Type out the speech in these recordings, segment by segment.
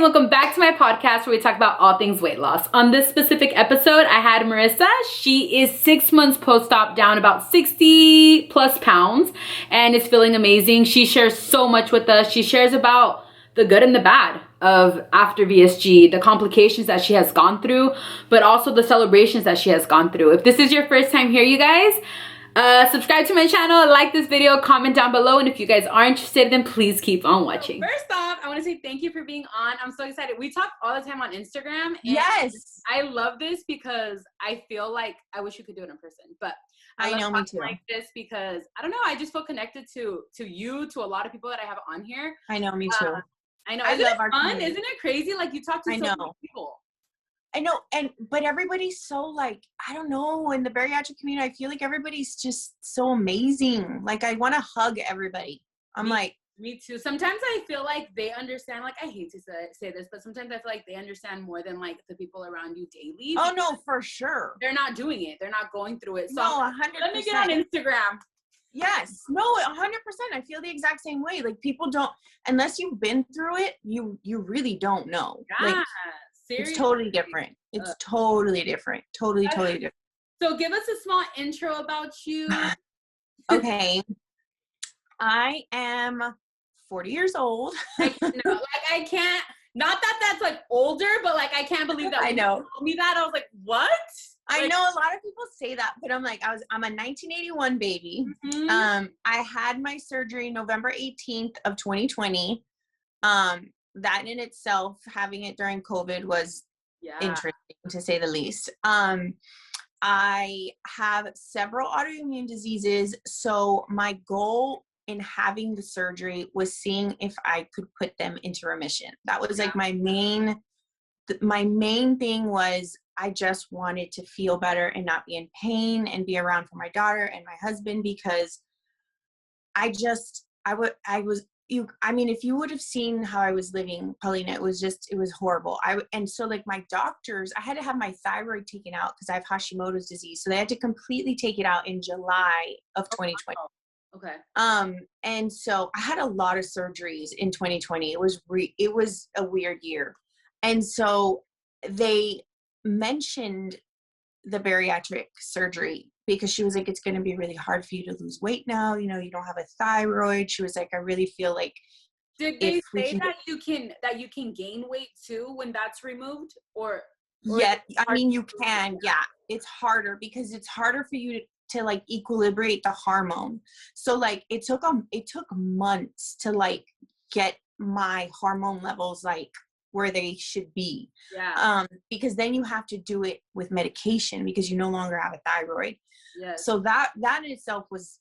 welcome back to my podcast where we talk about all things weight loss. On this specific episode, I had Mariza. She is 6 months post-op, down about 60 plus pounds and is feeling amazing. She shares so much with us. She shares about the good and the bad of after VSG, the complications that she has gone through, but also the celebrations that she has gone through. If this is your first time here, you guys, subscribe to my channel, like this video, comment down below, and if you guys are interested, then please keep on watching. First off, I want to say thank you for being on. I'm so excited. We talk all the time on Instagram, and yes, I love this because I feel like I wish we could do it in person, but I know, me too. Like this because I don't know, I just feel connected to you, to a lot of people that I have on here. I know, me too. I know. Isn't it fun? Isn't it crazy? Like you talk to so many people. I know, but everybody's so like, I don't know, in the bariatric community, I feel like everybody's just so amazing. Like I want to hug everybody. Me too. Sometimes I feel like they understand, like I hate to say this, but sometimes I feel like they understand more than like the people around you daily. Oh no, for sure. They're not doing it. They're not going through it. So no, 100%. Let me get on Instagram. Yes. No, 100%. I feel the exact same way. Like people don't, unless you've been through it, you really don't know. Yeah. Like, seriously? It's totally different. It's totally different. Totally different. So give us a small intro about you. Okay. I am 40 years old. I can't, not that that's like older, but like, I can't believe that. I know. You told me that. I was like, what? I know a lot of people say that, but I'm like, I'm a 1981 baby. Mm-hmm. I had my surgery November 18th of 2020. That in itself, having it during COVID was interesting to say the least. I have several autoimmune diseases. So my goal in having the surgery was seeing if I could put them into remission. That was like my main thing was I just wanted to feel better and not be in pain and be around for my daughter and my husband, because if you would have seen how I was living, Paulina, it was horrible. And so like my doctors, I had to have my thyroid taken out because I have Hashimoto's disease. So they had to completely take it out in July of 2020. Okay. And so I had a lot of surgeries in 2020. It was a weird year. And so they mentioned the bariatric surgery because she was like, it's going to be really hard for you to lose weight now. You know, you don't have a thyroid. She was like, I really feel like. Did they say that you can gain weight too when that's removed or yeah, I mean, you can. Yeah. It's harder because it's harder for you to like equilibrate the hormone. So like it took months to like get my hormone levels like where they should be. Yeah. Because then you have to do it with medication because you no longer have a thyroid. Yes. So that in itself was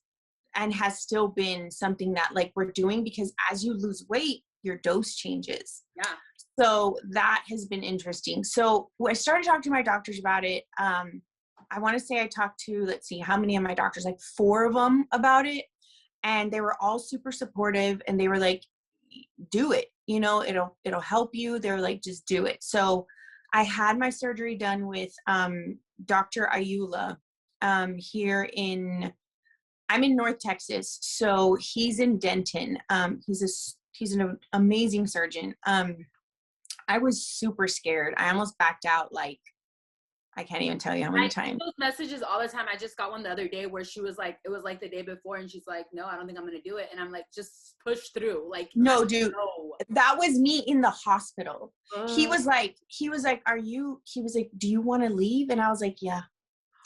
and has still been something that like we're doing because as you lose weight, your dose changes. Yeah. So that has been interesting. So when I started talking to my doctors about it, I want to say I talked to, let's see, how many of my doctors, like 4 of them about it. And they were all super supportive and they were like, do it, you know, it'll help you. They were like, just do it. So I had my surgery done with, Dr. Ayula, I'm in North Texas. So he's in Denton. He's an amazing surgeon. I was super scared. I almost backed out. Like, I can't even tell you how many times. Those messages all the time. I just got one the other day where she was like, it was like the day before, and she's like, no, I don't think I'm gonna do it. And I'm like, just push through. Like, no, dude, that was me in the hospital. He was like, he was like, do you want to leave? And I was like, yeah.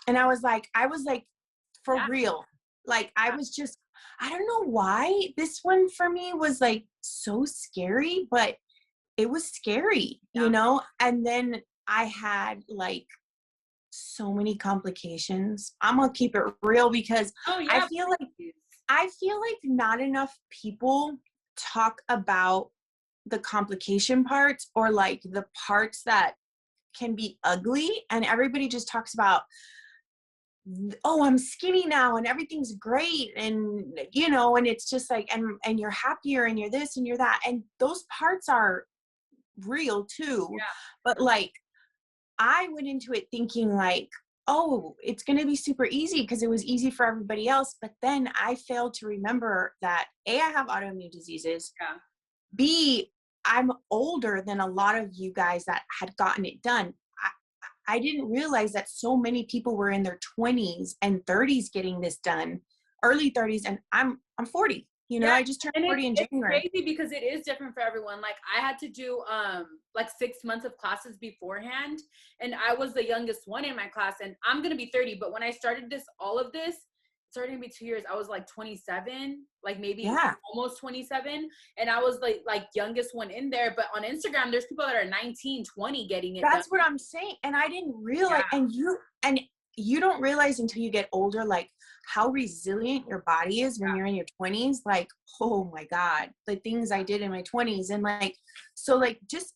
And I was like, for real. Like, I was just, I don't know why this one for me was like so scary, but it was scary, you know? And then I had like so many complications. I'm gonna keep it real because I feel like not enough people talk about the complication parts or like the parts that can be ugly, and everybody just talks about, oh, I'm skinny now and everything's great, and you know, and it's just like, and you're happier and you're this and you're that, and those parts are real too. But like I went into it thinking like, oh, it's going to be super easy because it was easy for everybody else. But then I failed to remember that A, I have autoimmune diseases. Yeah. B, I'm older than a lot of you guys that had gotten it done. I didn't realize that so many people were in their 20s and 30s getting this done, early 30s, and I'm 40. You know, Yeah, I just turned and 40 in January. it's crazy because it is different for everyone. Like I had to do like 6 months of classes beforehand, and I was the youngest one in my class, and I'm gonna be 30. But when I started all of this, it's already gonna be 2 years. I was like 27, like maybe almost 27, and I was like youngest one in there. But on Instagram, there's people that are 19, 20 getting it That's done. what I'm saying, and I didn't realize. And you don't realize until you get older, like how resilient your body is when you're in your 20s. Like, oh my God, the things I did in my 20s, and like, so like just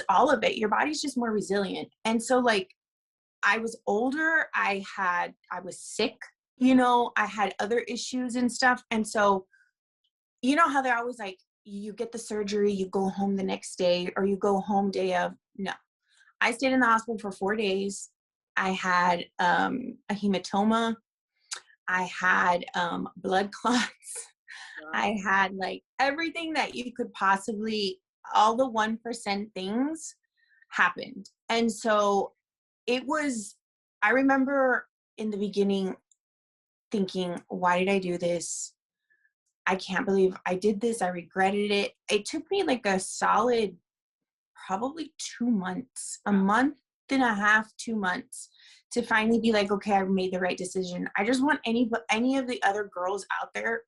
all of it, your body's just more resilient. And so like, I was older, I was sick, you know, I had other issues and stuff. And so, you know how they're always like, you get the surgery, you go home the next day, or you go home day of. No, I stayed in the hospital for 4 days. I had a hematoma. I had blood clots. Wow. I had like everything that you could possibly, all the 1% things happened. And so I remember in the beginning thinking, why did I do this? I can't believe I did this. I regretted it. It took me like a solid, probably 2 months, a month and a half, 2 months to finally be like, okay, I made the right decision. I just want any of the other girls out there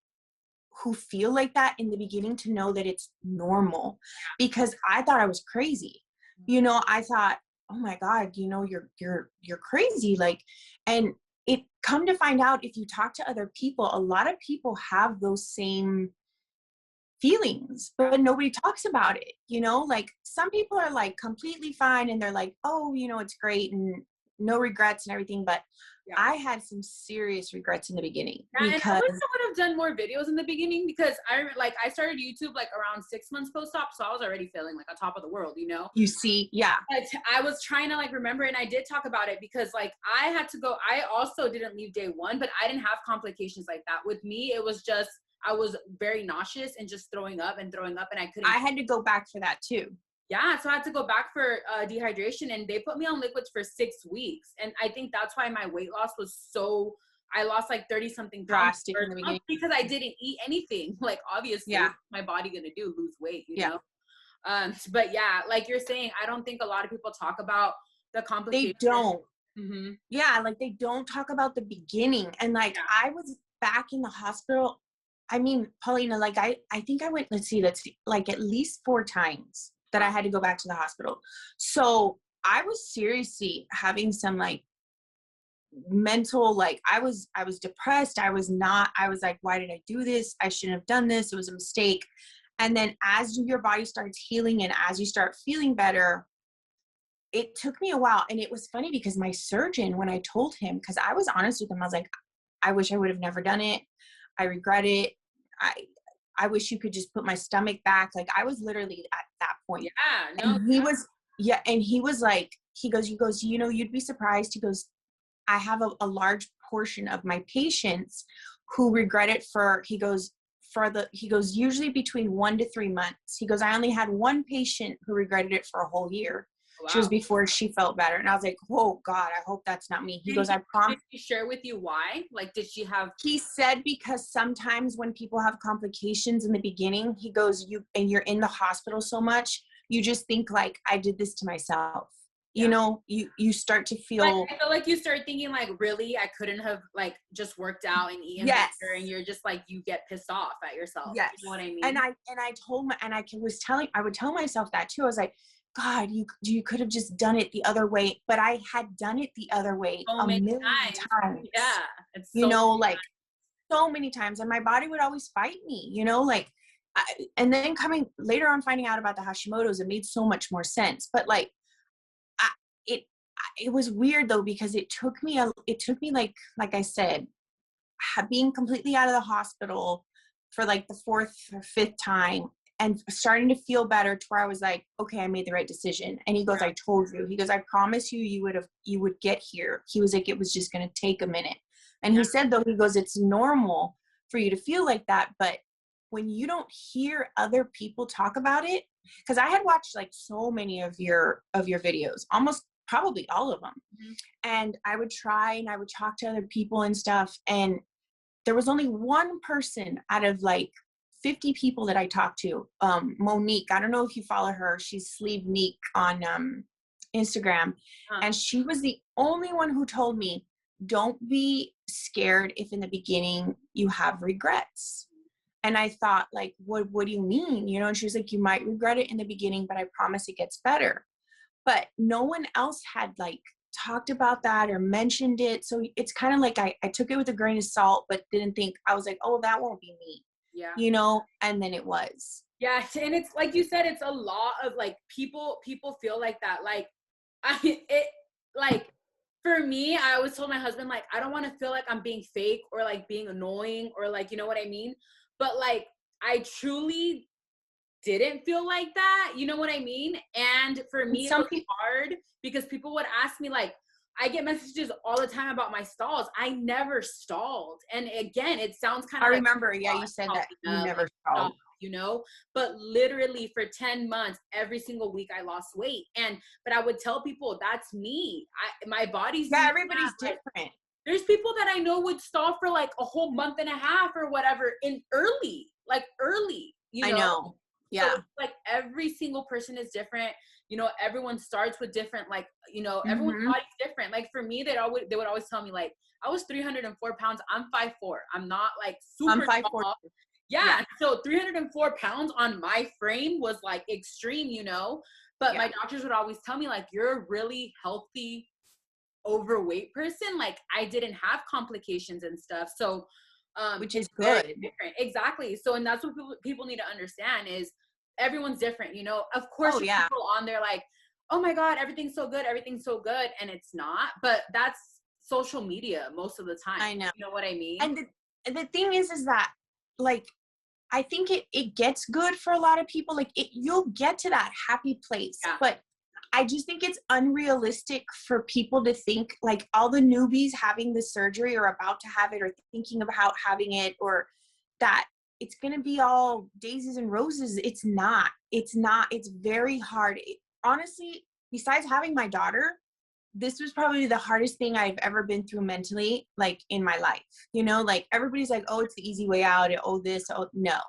who feel like that in the beginning to know that it's normal, because I thought I was crazy. You know, I thought, oh my God, you know, you're crazy. Like, and it come to find out, if you talk to other people, a lot of people have those same feelings, but nobody talks about it. You know, like some people are like completely fine and they're like, oh, you know, it's great and no regrets and everything. But I had some serious regrets in the beginning. And I wish I would have done more videos in the beginning, because I started YouTube like around 6 months post-op, so I was already feeling like on top of the world, you know. You see, yeah. But I was trying to like remember, and I did talk about it because like I had to go. I also didn't leave day one, but I didn't have complications like that. With me, it was just I was very nauseous and just throwing up, and I couldn't. I had to go back for that too. Yeah, so I had to go back for dehydration, and they put me on liquids for 6 weeks. And I think that's why my weight loss was so, I lost like 30 something pounds in the beginning, because I didn't eat anything. Like obviously, my body gonna do, lose weight, you know? But yeah, like you're saying, I don't think a lot of people talk about the complications. They don't. Mm-hmm. Yeah, like they don't talk about the beginning. And like I was back in the hospital. I mean, Paulina, like I think I went, let's see, like at least 4 times that I had to go back to the hospital. So I was seriously having some like mental, like I was depressed. I was like, why did I do this? I shouldn't have done this. It was a mistake. And then as your body starts healing and as you start feeling better, it took me a while. And it was funny because my surgeon, when I told him, because I was honest with him, I was like, I wish I would have never done it. I regret it. I wish you could just put my stomach back. Like I was literally at that point. Yeah. No. And he was like, he goes, you know, you'd be surprised. He goes, I have a large portion of my patients who regret it he goes, usually between 1 to 3 months. He goes, I only had 1 patient who regretted it for a whole year. Wow. She was before she felt better. And I was like, oh God, I hope that's not me. He goes, I promise. Did she share with you why? Like, did she have? He said, because sometimes when people have complications in the beginning, he goes, you're in the hospital so much, you just think like, I did this to myself. Yeah. You know, you start to feel. Like, I feel like you start thinking like, really, I couldn't have like just worked out and eaten better, and you're just like, you get pissed off at yourself. Yes. You know what I mean? And I would tell myself that too. I was like, God, you could have just done it the other way. But I had done it the other way a million times. Yeah. It's so, you know, like so many times. And my body would always fight me, you know, like, and then coming later on, finding out about the Hashimoto's, it made so much more sense. But like, it was weird though, because it took me like I said, being completely out of the hospital for like the 4th or 5th time and starting to feel better to where I was like, okay, I made the right decision. And he goes, I told you. He goes, I promise you would get here. He was like, it was just going to take a minute. And he said, though, he goes, it's normal for you to feel like that, but when you don't hear other people talk about it, because I had watched like so many of your videos, almost probably all of them. Mm-hmm. And I would try and I would talk to other people and stuff. And there was only one person out of like 50 people that I talked to, Monique. I don't know if you follow her. She's Sleeve Neek on Instagram. And she was the only one who told me, don't be scared if in the beginning you have regrets. And I thought, like, what do you mean? You know, and she was like, you might regret it in the beginning, but I promise it gets better. But no one else had like talked about that or mentioned it. So it's kind of like I took it with a grain of salt, but didn't think, I was like, oh, that won't be me. Yeah. You know, and then it was. Yeah. And it's like you said, it's a lot of like people feel like that. Like for me, I always told my husband, like, I don't want to feel like I'm being fake or like being annoying or like, you know what I mean? But like, I truly didn't feel like that, you know what I mean? And for me, it was hard because people would ask me, like, I get messages all the time about my stalls. I never stalled. And again, it sounds kind of I remember, yeah, you said that you never stalled. You know, but literally for 10 months, every single week I lost weight. But I would tell people that's me. My body's everybody's different. Like, there's people that I know would stall for like a whole month and a half or whatever early, you know? I know. Yeah. So, like every single person is different. You know, everyone starts with different, like, you know, everyone's body's different. Like for me, they would always tell me, like, I was 304 pounds. I'm 5'4". I'm not like super I'm 5'4". tall. Yeah. So 304 pounds on my frame was like extreme, you know, but my doctors would always tell me, like, you're a really healthy, overweight person. Like I didn't have complications and stuff. So, which is good. Different. Exactly. So, and that's what people need to understand is everyone's different, you know. Of course, people on there like, oh my God, everything's so good, and it's not. But that's social media most of the time. I know. You know what I mean? And the thing is that, like, I think it gets good for a lot of people. Like you'll get to that happy place, but I just think it's unrealistic for people to think like all the newbies having the surgery or about to have it or thinking about having it, or that it's going to be all daisies and roses. It's not. It's very hard. Honestly, besides having my daughter, this was probably the hardest thing I've ever been through mentally, like in my life. You know, like everybody's like, oh, it's the easy way out. Oh, this. Oh, no.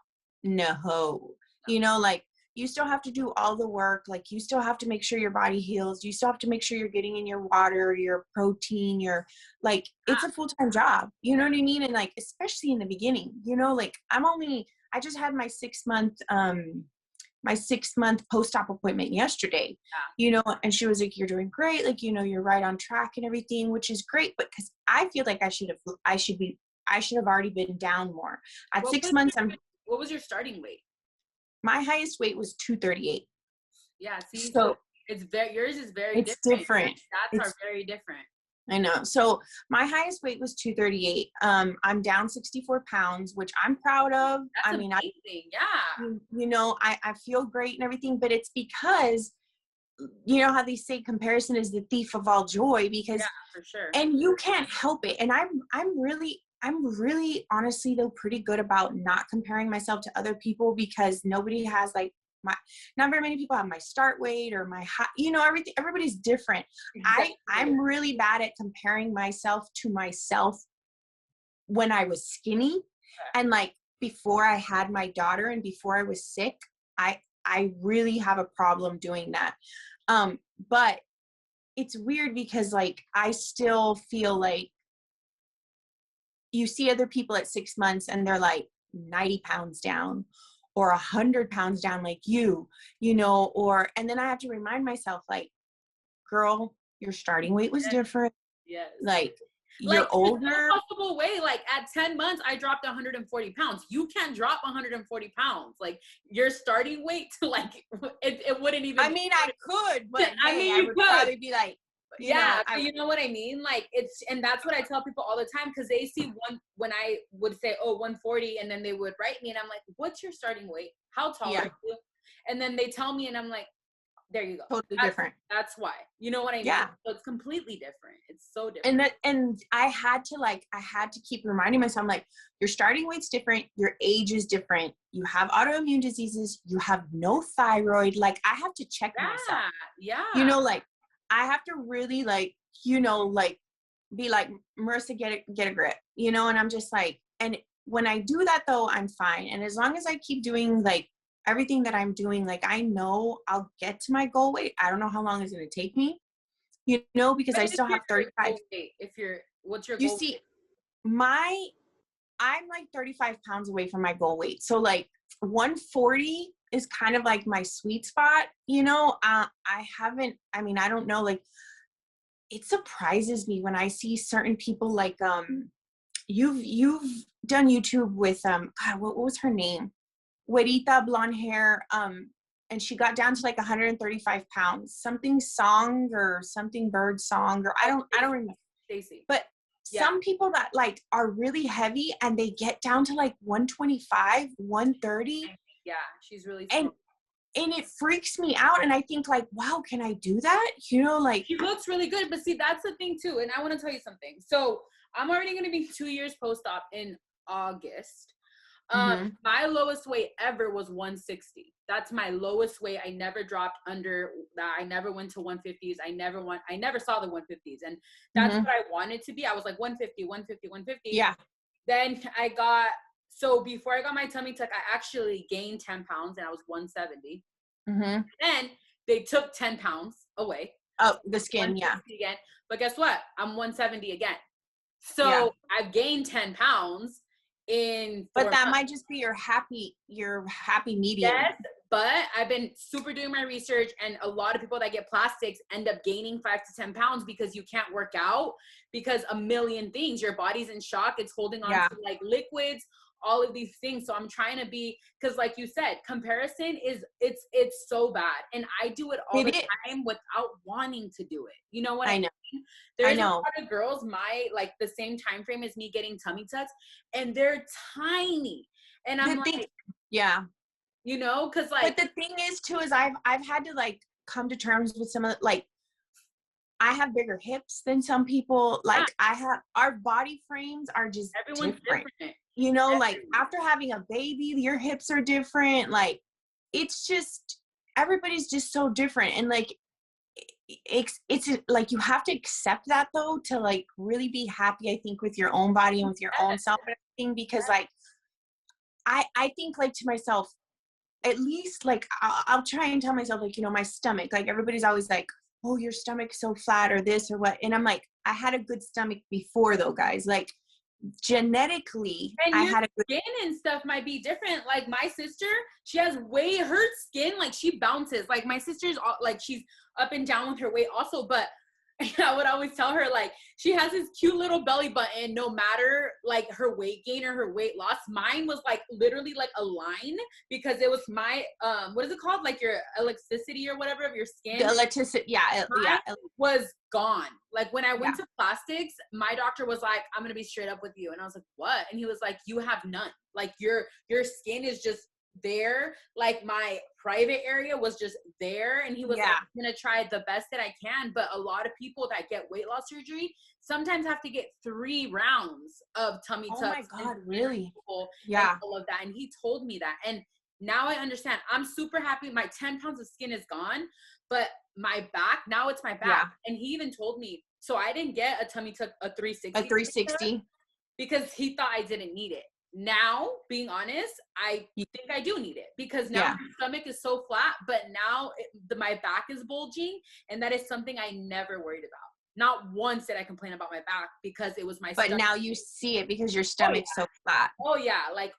You know, like, you still have to do all the work. Like you still have to make sure your body heals. You still have to make sure you're getting in your water, your protein, like, it's a full-time job. You know what I mean? And like, especially in the beginning, you know, like I just had my 6-month post-op appointment yesterday, you know, and she was like, you're doing great. Like, you know, you're right on track and everything, which is great. But cause I feel like I should have already been down more at 6 months. What was your starting weight? My highest weight was 238. Yeah, see, so yours is very different. Your stats are very different. I know. So my highest weight was 238. I'm down 64 pounds, which I'm proud of. That's amazing. You know, I feel great and everything, but it's because, you know how they say comparison is the thief of all joy, because for sure. And you can't help it. And I'm really honestly though pretty good about not comparing myself to other people, because nobody has like not very many people have my start weight or my high, you know, everybody's different. Exactly. I'm really bad at comparing myself to myself when I was skinny and like before I had my daughter and before I was sick. I really have a problem doing that. But it's weird because like I still feel like you see other people at 6 months and they're like 90 pounds down or 100 pounds down, like you know, and then I have to remind myself, like, girl, your starting weight was different. Yes. Like you're older. There's no possible way. Like at 10 months, I dropped 140 pounds. You can't drop 140 pounds. Like your starting weight to like, it wouldn't even. I mean, I could, but I mean, I would probably be like, you know what I mean? Like and that's what I tell people all the time, because they see when I would say, oh, 140, and then they would write me and I'm like, what's your starting weight? How tall are you? And then they tell me and I'm like, There you go. Totally different. That's why. You know what I mean? Yeah. So it's completely different. It's so different. And I had to keep reminding myself, like, your starting weight's different, your age is different, you have autoimmune diseases, you have no thyroid. Like, I have to check myself. Yeah. You know, like, I have to really, like, you know, like, be like, Marissa, get a grip, you know? And I'm just like, and when I do that though, I'm fine. And as long as I keep doing like everything that I'm doing, like, I know I'll get to my goal weight. I don't know how long it's going to take me, you know, because I still have 35. What's your goal? You see, I'm like 35 pounds away from my goal weight. So like 140 is kind of like my sweet spot, you know. I don't know, like, it surprises me when I see certain people like, you've done YouTube with, God, what was her name? Güerita, blonde hair. And she got down to like 135 pounds, something song or something bird song, or I don't remember. Stacy. But some people that like are really heavy and they get down to like 125, 130. Yeah, she's really strong. And it freaks me out. And I think like, wow, can I do that? You know, like, she looks really good, but see, that's the thing too. And I want to tell you something. So I'm already going to be 2 years post-op in August. My lowest weight ever was 160. That's my lowest weight. I never dropped under that. I never went to 150s. I never saw the 150s. And that's what I wanted to be. I was like 150, 150, 150. Yeah. Then so before I got my tummy tuck, I actually gained 10 pounds and I was 170. Then they took 10 pounds away. Oh, the skin. Yeah. Again. But guess what? I'm 170 again. So I've gained 10 pounds in 4 But that months. might just be your happy medium. Yes, but I've been super doing my research, and a lot of people that get plastics end up gaining 5 to 10 pounds because you can't work out, because a million things. Your body's in shock. It's holding on to like liquids, all of these things. So I'm trying to be, because like you said, comparison is it's so bad, and I do it all the time without wanting to do it. You know what I mean? There's a lot of girls like the same time frame as me getting tummy tucks, and they're tiny, and I'm you know, because like, but the thing is too is I've had to like come to terms with some of like, I have bigger hips than some people. Like our body frames are just different. You know, like after having a baby, your hips are different. Like, it's just, everybody's just so different. And like, it's like, you have to accept that though, to like really be happy, I think, with your own body and with your own self and everything. Because like, I think like to myself, at least like, I'll try and tell myself like, you know, my stomach, like everybody's always like, oh, your stomach's so flat or this or what. And I'm like, I had a good stomach before though, guys. Like, genetically, and I had a good skin and stuff might be different. Like my sister, she has her skin, like she bounces. Like my sister's like, she's up and down with her weight also, but I would always tell her like, she has this cute little belly button no matter like her weight gain or her weight loss. Mine was like literally like a line, because it was my what is it called, like your elasticity or whatever of your skin. The elasticity, was gone. Like when I went to plastics, my doctor was like, I'm gonna be straight up with you, and I was like, what? And he was like, you have none. Like your skin is just there. Like my private area was just there, and he was like, I'm gonna try the best that I can. But a lot of people that get weight loss surgery sometimes have to get 3 rounds of tummy tucks. Oh my God, really? And all of that. And he told me that, and now I understand. I'm super happy. My 10 pounds of skin is gone, but my back, now it's my back. And he even told me, so I didn't get a tummy tuck, a 360. A 360. Because he thought I didn't need it. Now, being honest, I think I do need it, because now my stomach is so flat, but now my back is bulging, and that is something I never worried about. Not once did I complain about my back, because it was my stomach. But now you see it because your stomach's so flat. Oh yeah, like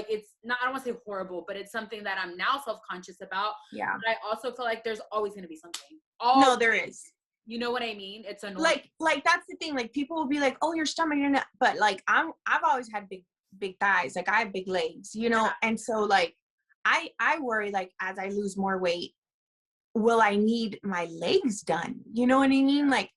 it's not, I don't want to say horrible, but it's something that I'm now self-conscious about. Yeah. But I also feel like there's always going to be something. No, there is. You know what I mean? It's annoying. Like that's the thing. Like people will be like, "Oh, your stomach," you're not. But like I've always had big thighs. Like I have big legs, you know. And so like I worry, like as I lose more weight, will I need my legs done? You know what I mean? Like,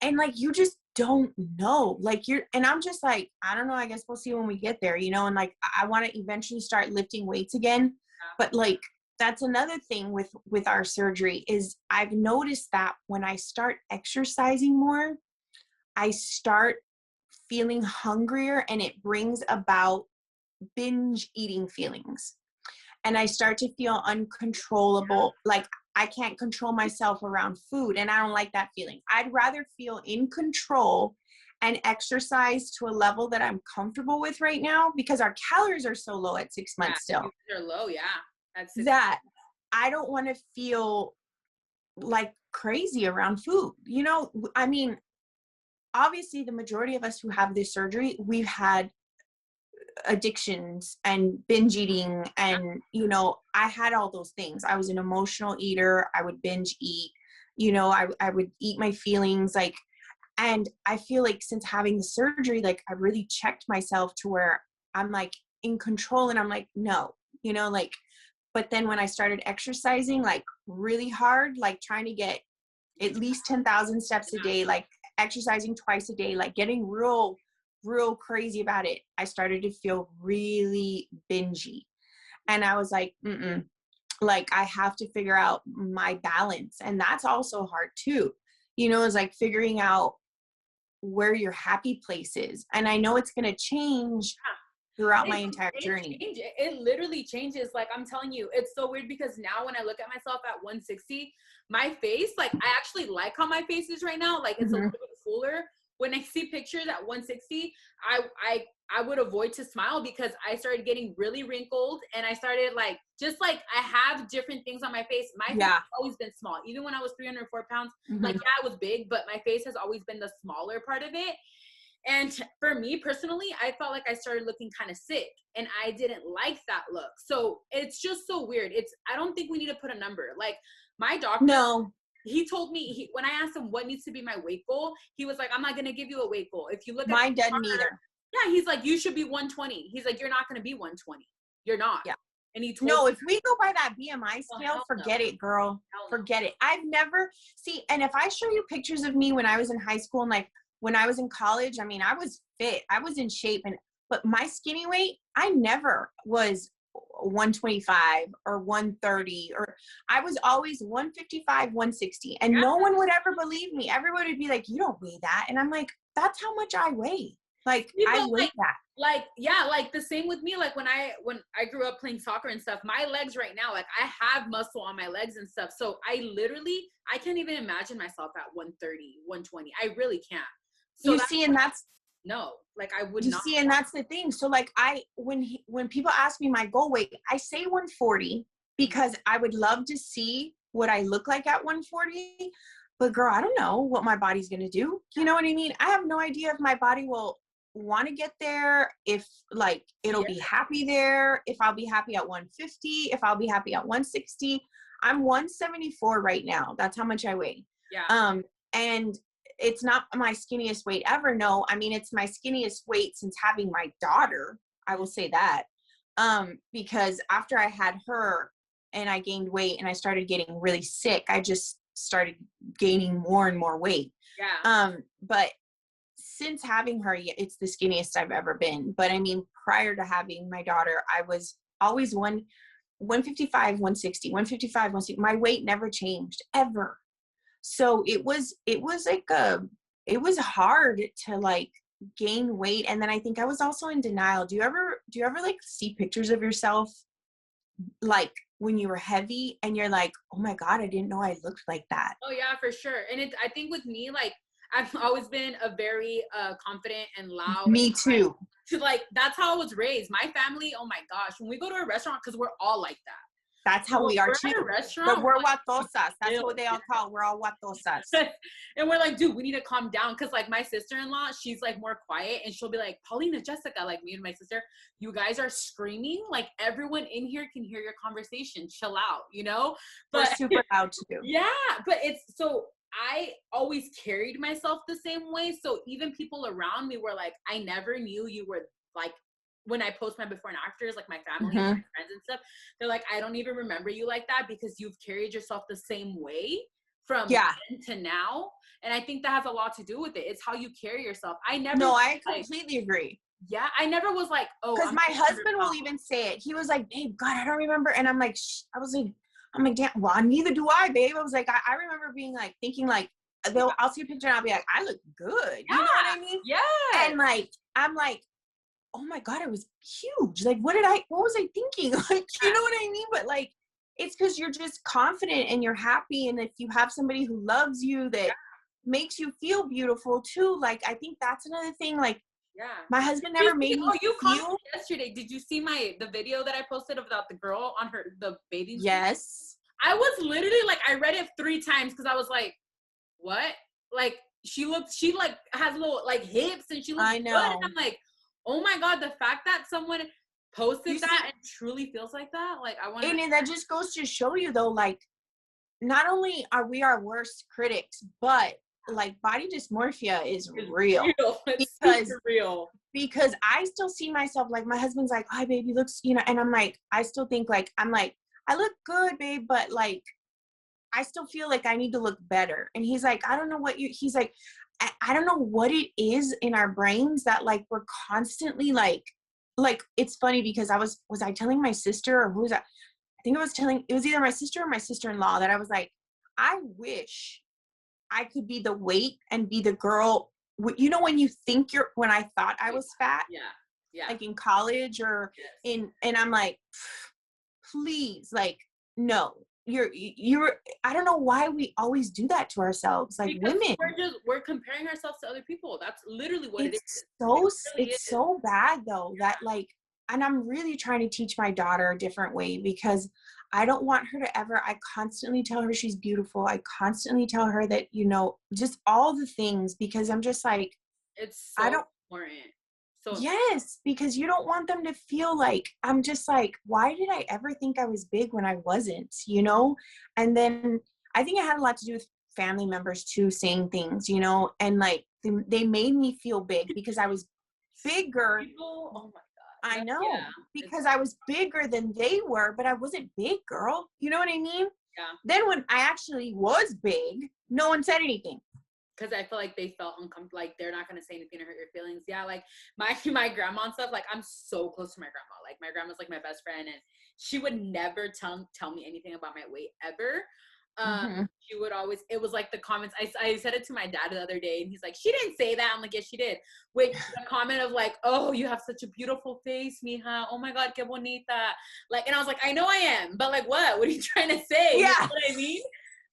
and like you just don't know. Like and I'm just like, I don't know. I guess we'll see when we get there, you know. And like I want to eventually start lifting weights again, but like that's another thing with our surgery is I've noticed that when I start exercising more, I start feeling hungrier, and it brings about binge eating feelings. And I start to feel uncontrollable. Like I can't control myself around food, and I don't like that feeling. I'd rather feel in control and exercise to a level that I'm comfortable with right now, because our calories are so low at 6 months still. They're low, yeah. That I don't want to feel like crazy around food. You know, I mean, obviously the majority of us who have this surgery, we've had addictions and binge eating, and you know, I had all those things. I was an emotional eater. I would binge eat, you know, I would eat my feelings, like, and I feel like since having the surgery, like I really checked myself to where I'm like in control, and I'm like, no, you know, like, but then when I started exercising like really hard, like trying to get at least 10,000 steps a day, like exercising twice a day, like getting real crazy about it, I started to feel really bingy. And I was like, like I have to figure out my balance. And that's also hard too. You know, it's like figuring out where your happy place is. And I know it's going to change throughout my entire journey. It literally changes. Like I'm telling you, it's so weird because now when I look at myself at 160, my face, like I actually like how my face is right now. Like it's a little bit fuller. When I see pictures at 160, I would avoid to smile because I started getting really wrinkled, and I started like, just like I have different things on my face. My face has always been small. Even when I was 304 pounds, like, yeah, it was big, but my face has always been the smaller part of it. And for me personally, I felt like I started looking kind of sick, and I didn't like that look. So it's just so weird. I don't think we need to put a number. Like my doctor, he told me, when I asked him what needs to be my weight goal, he was like, I'm not going to give you a weight goal. If you look at mine doesn't either. Yeah, he's like, you should be 120. He's like, you're not going to be 120. You're not. Yeah. And he told if we go by that BMI scale, forget it, girl. Forget it. I've never and if I show you pictures of me when I was in high school and like when I was in college, I mean, I was fit, I was in shape, but my skinny weight, I never was 125 or 130, or I was always 155, 160, and no one would ever believe me. Everybody would be like, you don't weigh that. And I'm like, that's how much I weigh. Like I weigh that. Like, yeah, like the same with me. Like when I grew up playing soccer and stuff, my legs right now, like I have muscle on my legs and stuff. So I can't even imagine myself at 130, 120. I really can't. So and that's no, like I would not. And that's the thing. So like when people ask me my goal weight, I say 140 because I would love to see what I look like at 140. But girl, I don't know what my body's going to do. You know what I mean? I have no idea if my body will want to get there, if like it'll be happy there, if I'll be happy at 150, if I'll be happy at 160. I'm 174 right now. That's how much I weigh. Yeah. And it's not my skinniest weight ever. No, I mean, it's my skinniest weight since having my daughter. I will say that. Because after I had her and I gained weight and I started getting really sick, I just started gaining more and more weight. Yeah. But since having her, it's the skinniest I've ever been. But I mean, prior to having my daughter, I was always 155, 160, 155, 160. My weight never changed ever. So it was like it was hard to like gain weight. And then I think I was also in denial. Do you ever like see pictures of yourself like when you were heavy and you're like, oh my God, I didn't know I looked like that? Oh yeah, for sure. And I think with me, like I've always been a very confident and loud. Me too. Like that's how I was raised. My family, oh my gosh, when we go to a restaurant, because we're all like that. That's how we are too. But we're guatosas. That's what they all call. We're all guatosas. And we're like, dude, we need to calm down. Cause like my sister-in-law, she's like more quiet, and she'll be like, Paulina, Jessica, like me and my sister, you guys are screaming. Like everyone in here can hear your conversation. Chill out, you know? But we're super loud too. Yeah, but it's so I always carried myself the same way. So even people around me were like, I never knew you were like, when I post my before and afters, like my family and my friends and stuff, they're like, I don't even remember you like that because you've carried yourself the same way from then to now. And I think that has a lot to do with it. It's how you carry yourself. I completely agree. Yeah, I never was like, oh, Because I'm my 600 husband will pounds. even say it. He was like, babe, God, I don't remember. And I'm like, I'm like, damn, well, neither do I, babe. I was like, I remember being like, thinking like, I'll see a picture and I'll be like, I look good. Yeah. You know what I mean? Yeah. And like, I'm like, oh my God, it was huge. Like, what was I thinking? Like, you know what I mean? But like, it's because you're just confident and you're happy. And if you have somebody who loves you that makes you feel beautiful too, like, I think that's another thing. Like, Yeah. my husband never made me you feel. commented yesterday. Did you see the video that I posted about the girl on the bathing suit? Yes. I was literally like, I read it 3 times because I was like, what? Like, she like has little like hips and she looks I know. good. And I'm like, oh my God, the fact that someone posted that and truly feels like that, like I want to. And that just goes to show you though, like, not only are we our worst critics, but like body dysmorphia is real. It's super real. Because I still see myself, like my husband's like, hi baby, looks, you know, and I'm like, I still think like, I'm like, I look good, babe, but like, I still feel like I need to look better. And he's like, I don't know what he's like, I don't know what it is in our brains that like, we're constantly like, it's funny because was I telling my sister or who was that? I think it was either my sister or my sister-in-law that I was like, I wish I could be the weight and be the girl. You know, when I thought I was fat, yeah, like in college or and I'm like, please, like, no, you're, I don't know why we always do that to ourselves, like because women. We're comparing ourselves to other people. That's literally what it is. It's so bad though, that like, and I'm really trying to teach my daughter a different way because I don't want her to ever, I constantly tell her she's beautiful. I constantly tell her that, you know, just all the things, because I'm just like, it's so important. So yes, because you don't want them to feel like, I'm just like, why did I ever think I was big when I wasn't, you know? And then I think it had a lot to do with family members too, saying things, you know, and like they made me feel big because I was bigger. Oh my God. I know, because I was bigger than they were, but I wasn't big, girl. You know what I mean? Yeah. Then when I actually was big, no one said anything. Because I feel like they felt uncomfortable, like they're not gonna say anything to hurt your feelings. Yeah, like my grandma and stuff. Like I'm so close to my grandma. Like my grandma's like my best friend, and she would never tell me anything about my weight ever. She would always. It was like the comments. I said it to my dad the other day, and he's like, "She didn't say that." I'm like, "Yes, she did." With the comment of like, "Oh, you have such a beautiful face, mija. Oh my God, qué bonita." Like, and I was like, "I know I am, but like, what? What are you trying to say?" Yeah. You know what I mean?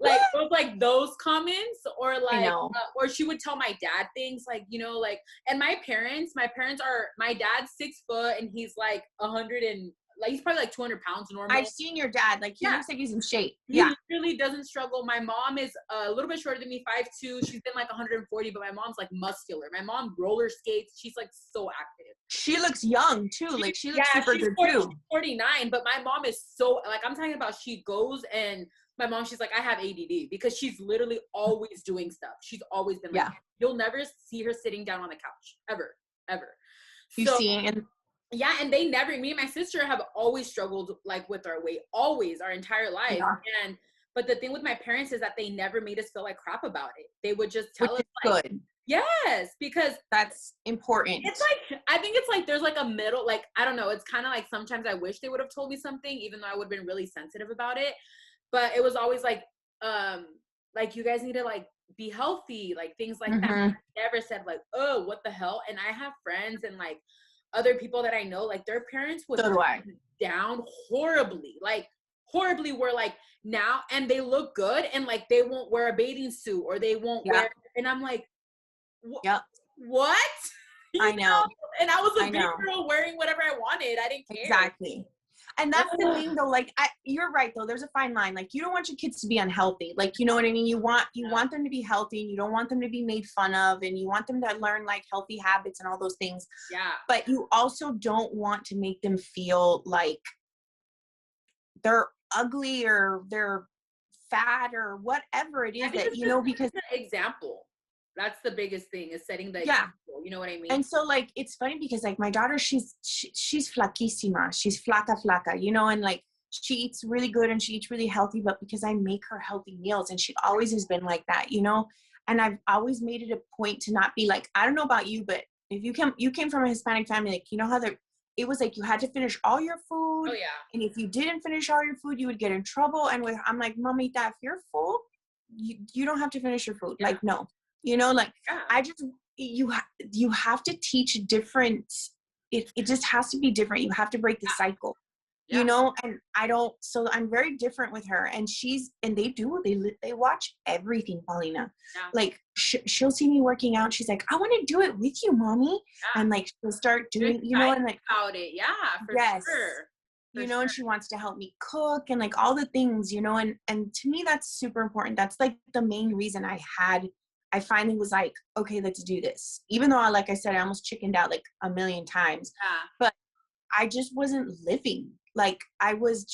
Like it was like those comments, or like or she would tell my dad things like, you know, like, and my parents are, my dad's 6 foot and he's like 100 and like he's probably like 200 pounds normal. I've seen your dad, like he looks like he's in shape. He really doesn't struggle. My mom is a little bit shorter than me, 5'2". She's been like 140, but my mom's like muscular. My mom roller skates. She's like so active. She looks young too. Like she looks super good too. She's 49, but my mom is so, like, I'm talking about, she goes and my mom, she's like, I have ADD, because she's literally always doing stuff. She's always been like, you'll never see her sitting down on the couch, ever. Yeah, and they never, me and my sister have always struggled like with our weight, always, our entire life. Yeah. But the thing with my parents is that they never made us feel like crap about it. They would just tell us like, good. Yes, because that's important. It's like, I think it's like there's like a middle, like, I don't know, it's kind of like sometimes I wish they would have told me something, even though I would have been really sensitive about it. But it was always like you guys need to like be healthy, like things like that. I never said like, oh, what the hell? And I have friends and like other people that I know, like their parents would down horribly, were like now, and they look good, and like they won't wear a bathing suit, or they won't wear, and I'm like, what? I know. And I was a big girl wearing whatever I wanted. I didn't care. Exactly. And that's the thing though, like you're right though, there's a fine line. Like you don't want your kids to be unhealthy. Like, you know what I mean? You want them to be healthy, and you don't want them to be made fun of, and you want them to learn like healthy habits and all those things. Yeah. But you also don't want to make them feel like they're ugly or they're fat or whatever it is that, you know, because example. That's the biggest thing, is setting the example. You know what I mean? And so like, it's funny because like my daughter, she's flaquísima. She's flaca, you know, and like she eats really good and she eats really healthy, but because I make her healthy meals, and she always has been like that, you know? And I've always made it a point to not be like, I don't know about you, but if you came from a Hispanic family, like, you know how it was like you had to finish all your food. Oh yeah. And if you didn't finish all your food, you would get in trouble. And I'm like, Mommy, Dad, if you're full, you don't have to finish your food. Yeah. Like, no, you know, like, yeah. I just, you have to teach different, it just has to be different. You have to break the cycle. Yeah. You know, and so I'm very different with her, and they watch everything, Paulina. Yeah. Like she'll see me working out. She's like, I want to do it with you, Mommy. Yeah. And like, she'll start doing, you know, and like, about it. Yeah, for sure. You know, and she wants to help me cook and like all the things, you know, and to me, that's super important. That's like the main reason I finally was like, okay, let's do this. Even though, like I said, I almost chickened out like a million times, but I just wasn't living. Like it was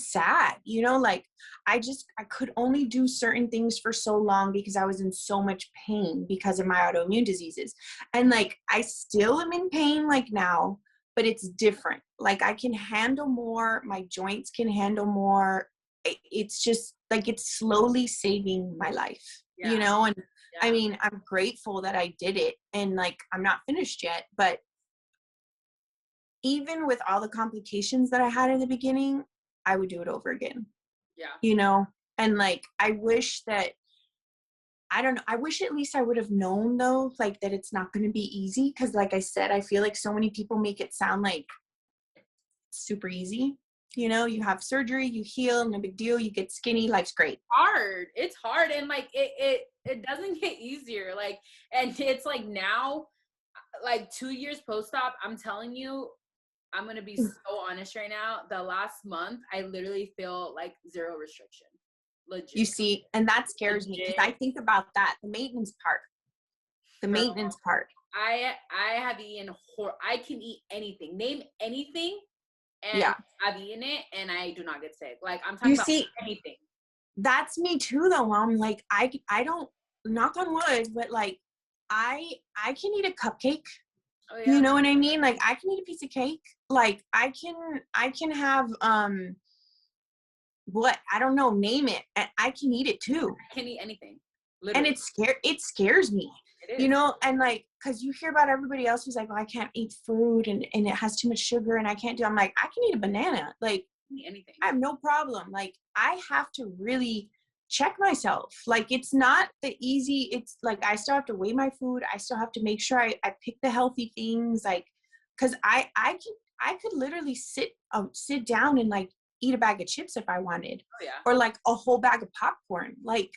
sad, you know, like I could only do certain things for so long because I was in so much pain because of my autoimmune diseases. And like, I still am in pain like now, but it's different. Like I can handle more, my joints can handle more. It's just like, it's slowly saving my life, you know? And I mean, I'm grateful that I did it, and like, I'm not finished yet, but even with all the complications that I had in the beginning, I would do it over again. Yeah. You know? And like, I wish that, I don't know, I wish at least I would have known though, like that it's not going to be easy. Cause like I said, I feel like so many people make it sound like super easy. You know, you have surgery, you heal, no big deal, you get skinny, life's great. It's hard. And like, it doesn't get easier. Like, and it's like now, like 2 years post-op, I'm telling you, I'm going to be so honest right now. The last month, I literally feel like zero restriction. Legit. You see, and that scares me because I think about that, the maintenance part. I have eaten, I can eat anything. Name anything, and I've eaten it, and I do not get sick. Like, I'm talking about anything. That's me too, though, Mom. Like, I don't, knock on wood, but like, I can eat a cupcake. Oh, yeah. You know what I mean? Like, I can eat a piece of cake. Like, I can have, what? I don't know, name it. And I can eat it too. I can eat anything. Literally. And it scares me. It is. You know, and like, cause you hear about everybody else who's like, oh, I can't eat fruit and it has too much sugar and I can't do, I'm like, I can eat a banana. Like, anything. I have no problem. Like, I have to really check myself. Like, it's not the easy, it's like, I still have to weigh my food. I still have to make sure I pick the healthy things. Like, cause I could literally sit down and like eat a bag of chips if I wanted, or like a whole bag of popcorn. Like,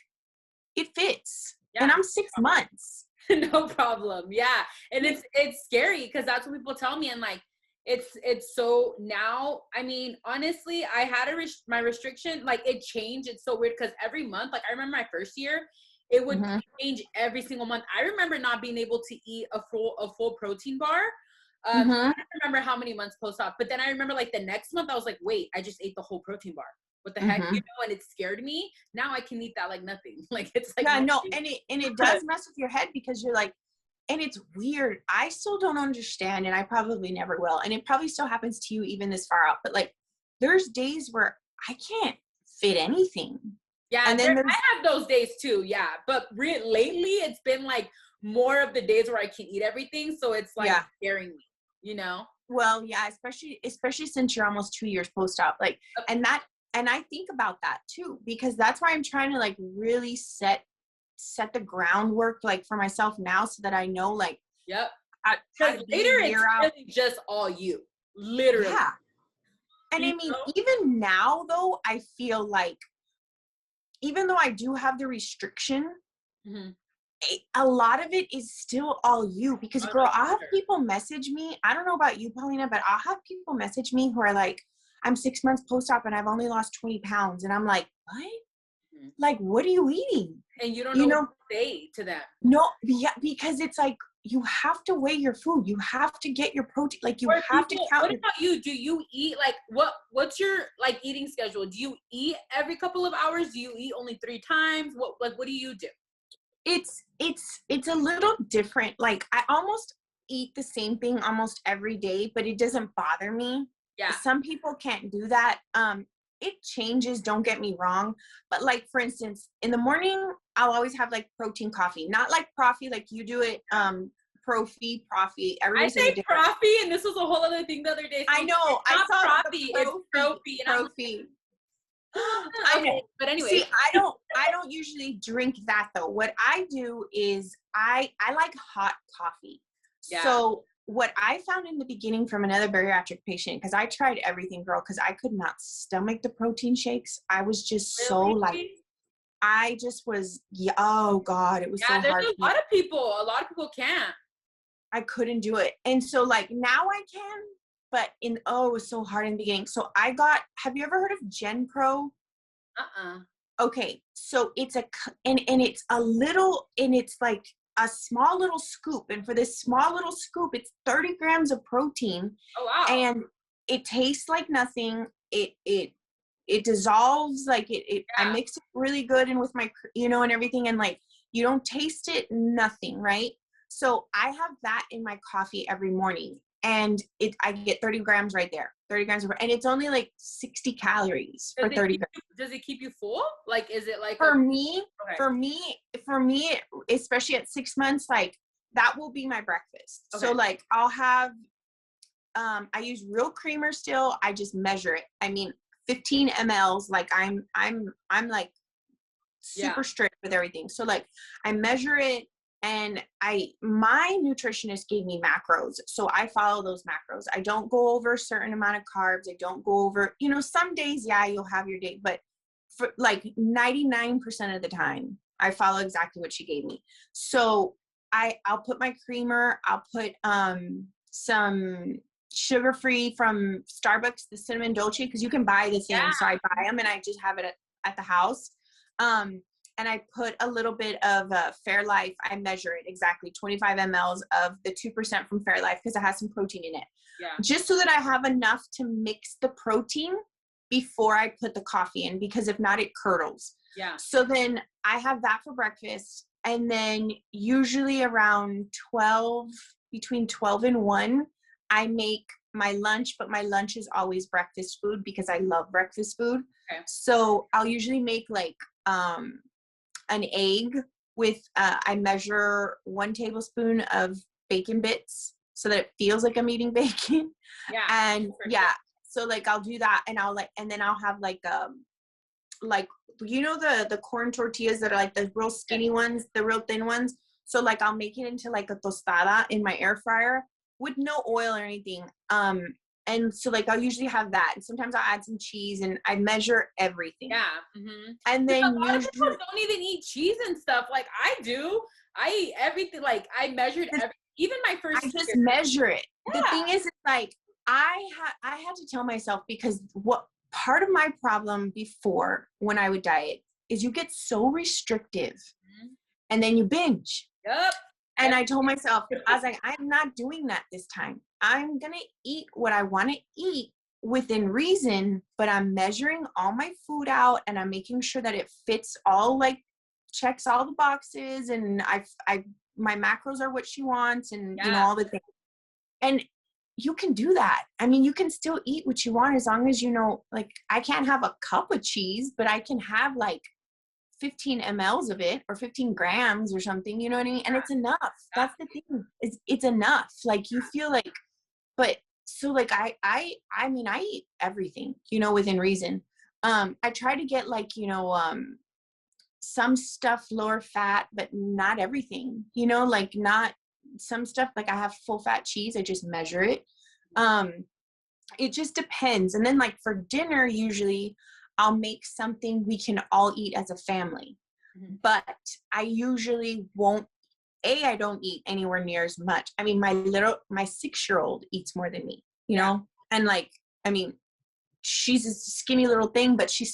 it fits. And I'm 6 months. No problem. Yeah. And it's scary because that's what people tell me. And like, it's so now, I mean, honestly, I had my restriction, like it changed. It's so weird because every month, like I remember my first year, it would change every single month. I remember not being able to eat a full protein bar. I don't remember how many months post-op, but then I remember like the next month I was like, wait, I just ate the whole protein bar. What the heck, you know? And it scared me. Now I can eat that like nothing. Like, it's like, no, and it does mess with your head because you're like, and it's weird. I still don't understand, and I probably never will. And it probably still happens to you even this far out. But like, there's days where I can't fit anything. Yeah, and then I have those days too. Yeah, but lately it's been like more of the days where I can eat everything. So it's like scaring me, you know? Well, yeah, especially since you're almost 2 years post-op. Like, and I think about that too, because that's why I'm trying to like really set the groundwork like for myself now, so that I know like, because later it's really just all you, literally. Yeah. And I mean, even now though, I feel like even though I do have the restriction, a lot of it is still all you, because girl, I'll have people message me. I don't know about you, Paulina, but I'll have people message me who are like, I'm 6 months post-op and I've only lost 20 pounds. And I'm like, what? Like, what are you eating? And you don't know what to say to them. No, yeah, because it's like, you have to weigh your food. You have to get your protein. Like, you have to count. What about you? Do you eat, like, what's your, like, eating schedule? Do you eat every couple of hours? Do you eat only 3 times? What do you do? It's a little different. Like, I almost eat the same thing almost every day, but it doesn't bother me. Yeah. Some people can't do that. it changes, don't get me wrong. But like, for instance, in the morning, I'll always have like protein coffee, not like profi, like you do it, profi. I Everybody says say it different. profi, and this was a whole other thing the other day. I know. It's not I saw profi, it's profi. And I'm profi. like, I know. But anyway. See, I don't usually drink that though. What I do is I like hot coffee. Yeah. So what I found in the beginning from another bariatric patient, because I tried everything, girl, because I could not stomach the protein shakes. I was just so like, I just was, oh God, it was so hard. Yeah, there's a lot of people can't. I couldn't do it. And so like now I can, but it was so hard in the beginning. So have you ever heard of Gen Pro? Okay. So it's it's a little, and it's like a small little scoop. And for this small little scoop, it's 30 grams of protein. Oh, wow. And it tastes like nothing. It dissolves, like I mix it really good and with my, and everything. And like, you don't taste it, nothing. Right. So I have that in my coffee every morning, and I get 30 grams right there, 30 grams, and it's only like 60 calories for 30 grams. Does it keep you full? Like, is it like for me, especially at 6 months, like that will be my breakfast. Okay. So like I'll have, I use real creamer still. I just measure it. I mean, 15 mLs, like I'm like super strict with everything. So like I measure it, and my nutritionist gave me macros. So I follow those macros. I don't go over a certain amount of carbs. I don't go over, some days, you'll have your day, but for like 99% of the time, I follow exactly what she gave me. So I'll put my creamer, I'll put some sugar-free from Starbucks, the cinnamon dolce, because you can buy the thing. Yeah. So I buy them and I just have it at the house. And I put a little bit of Fairlife. I measure it exactly, 25 mLs of the 2% from Fairlife, because it has some protein in it. Yeah. Just so that I have enough to mix the protein before I put the coffee in, because if not, it curdles. Yeah. So then I have that for breakfast. And then usually around between 12 and 1, I make my lunch, but my lunch is always breakfast food because I love breakfast food. Okay. So I'll usually make like an egg with, I measure 1 tablespoon of bacon bits so that it feels like I'm eating bacon. Yeah. And yeah, so like I'll do that, and then I'll have like the corn tortillas that are like the real skinny ones, the real thin ones. So like I'll make it into like a tostada in my air fryer with no oil or anything. And so like I'll usually have that, and sometimes I'll add some cheese, and I measure everything. Yeah. Mm-hmm. And then a lot of people don't even eat cheese and stuff like I do. I eat everything. Like I measured everything. Even my first. I just measure it. Yeah. The thing is, it's like I had to tell myself, because what part of my problem before when I would diet is you get so restrictive, and then you binge. Yep. And I told myself, I was like, I'm not doing that this time. I'm going to eat what I want to eat within reason, but I'm measuring all my food out, and I'm making sure that it fits all, like checks all the boxes, and my macros are what she wants, and all the things. And you can do that. I mean, you can still eat what you want, as long as like I can't have a cup of cheese, but I can have like 15 mLs of it, or 15 grams or something, you know what I mean? And it's enough. That's the thing. It's enough. Like you feel like, but so like I mean, I eat everything, within reason. I try to get like, some stuff lower fat, but not everything, like not some stuff. Like I have full fat cheese. I just measure it. It just depends. And then like for dinner, usually I'll make something we can all eat as a family. Mm-hmm. But I usually won't, I don't eat anywhere near as much. I mean, my 6-year-old eats more than me, know? And like, I mean, she's a skinny little thing, but she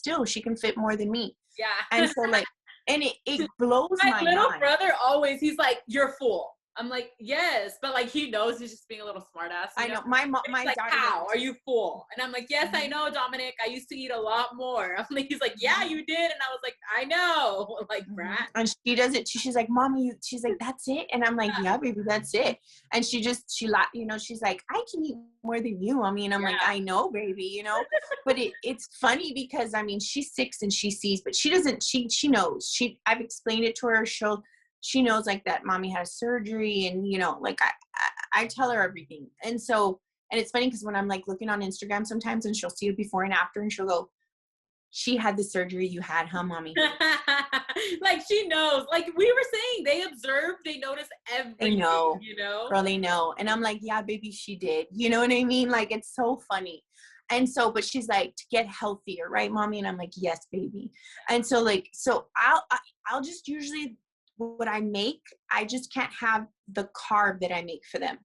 can fit more than me. Yeah. And so like, and it blows my mind. My little brother always, he's like, you're full. I'm like, yes, but like he knows he's just being a little smart ass. I know. My like, daughter. How are you full? And I'm like, yes, I know, Dominic. I used to eat a lot more. I'm like, he's like, yeah, you did. And I was like, I know. Like, brat. And she does it too. She's like, Mommy, she's like, that's it. And I'm like, yeah, baby, that's it. And she she's like, I can eat more than you, Mommy. And I'm like, I know, baby, you know. But it's funny because I mean, she's 6 and she sees, but she doesn't. She knows. I've explained it to her. She knows like that Mommy had surgery, and you know, like I tell her everything. And so, and it's funny because when I'm like looking on Instagram sometimes, and she'll see it before and after, and she'll go, she had the surgery you had, huh, Mommy? Like she knows. Like we were saying, they observe, they notice everything. They know, you know? Girl, they know. And I'm like, yeah, baby, she did. You know what I mean? Like, it's so funny. And so, but she's like, to get healthier, right, Mommy? And I'm like, yes, baby. And so like, so I'll just usually, what I make, I just can't have the carb that I make for them.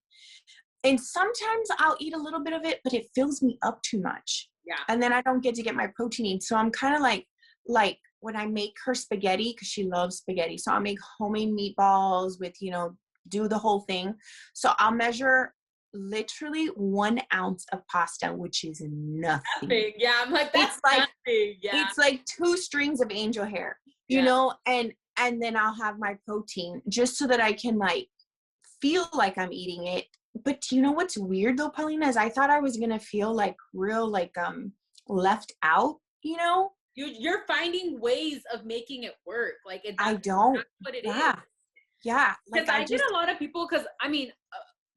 And sometimes I'll eat a little bit of it, but it fills me up too much. Yeah. And then I don't get to get my protein in. So I'm kind of like when I make her spaghetti, because she loves spaghetti. So I'll make homemade meatballs with, you know, do the whole thing. So I'll measure literally 1 ounce of pasta, which is nothing. Yeah, I'm like, that's it's like nothing. Yeah. It's like 2 strings of angel hair, you know, and then I'll have my protein just so that I can like feel like I'm eating it. But you know what's weird though, Paulina, is I thought I was gonna feel like real like left out, you know? You're finding ways of making it work. Like I don't. That's what it is. Yeah. Because I get a lot of people, because I mean,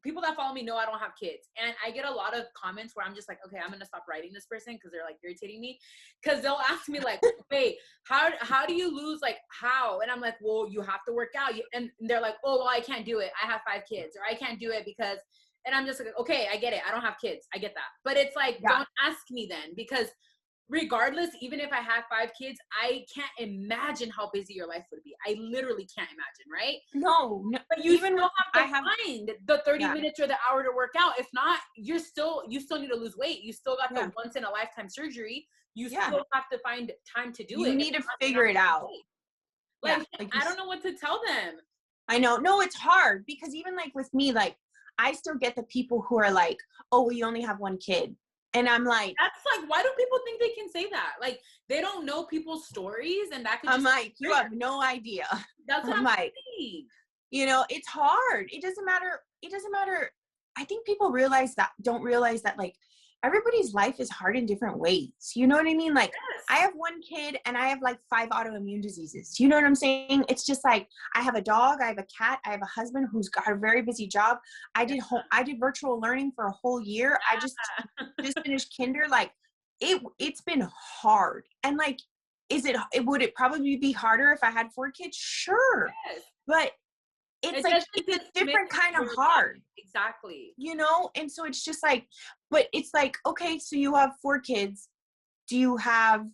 people that follow me know I don't have kids. And I get a lot of comments where I'm just like, okay, I'm going to stop writing this person because they're like irritating me. Because they'll ask me like, hey, how do you lose? Like how? And I'm like, well, you have to work out. And they're like, oh, well, I can't do it. I have 5 kids, or I can't do it because, and I'm just like, okay, I get it. I don't have kids. I get that. But it's like, don't ask me then, because regardless, even if I had 5 kids, I can't imagine how busy your life would be. I literally can't imagine, right? No. But you even still have to find the 30 minutes or the hour to work out. If not, you still need to lose weight. You still got the once in a lifetime surgery. You still have to find time to do it. You need to figure it out. Like I don't know what to tell them. I know. No, it's hard because even like with me, like I still get the people who are like, oh, well, you only have 1 kid. And I'm like, that's like, why do people think they can say that? Like, they don't know people's stories, and that could I'm like, you have no idea. That's what I'm like, saying. You know, it's hard. It doesn't matter. I think people don't realize that like everybody's life is hard in different ways. You know what I mean? Like I have 1 kid and I have like 5 autoimmune diseases. You know what I'm saying? It's just like, I have a dog, I have a cat, I have a husband who's got a very busy job. I did virtual learning for a whole year. I just finished kinder. Like it's been hard. And like, would it probably be harder if I had 4 kids? Sure. Yes. But it's a different kind of hard. Exactly. You know? And so it's just like, but it's like, okay, so you have 4 kids. Do you have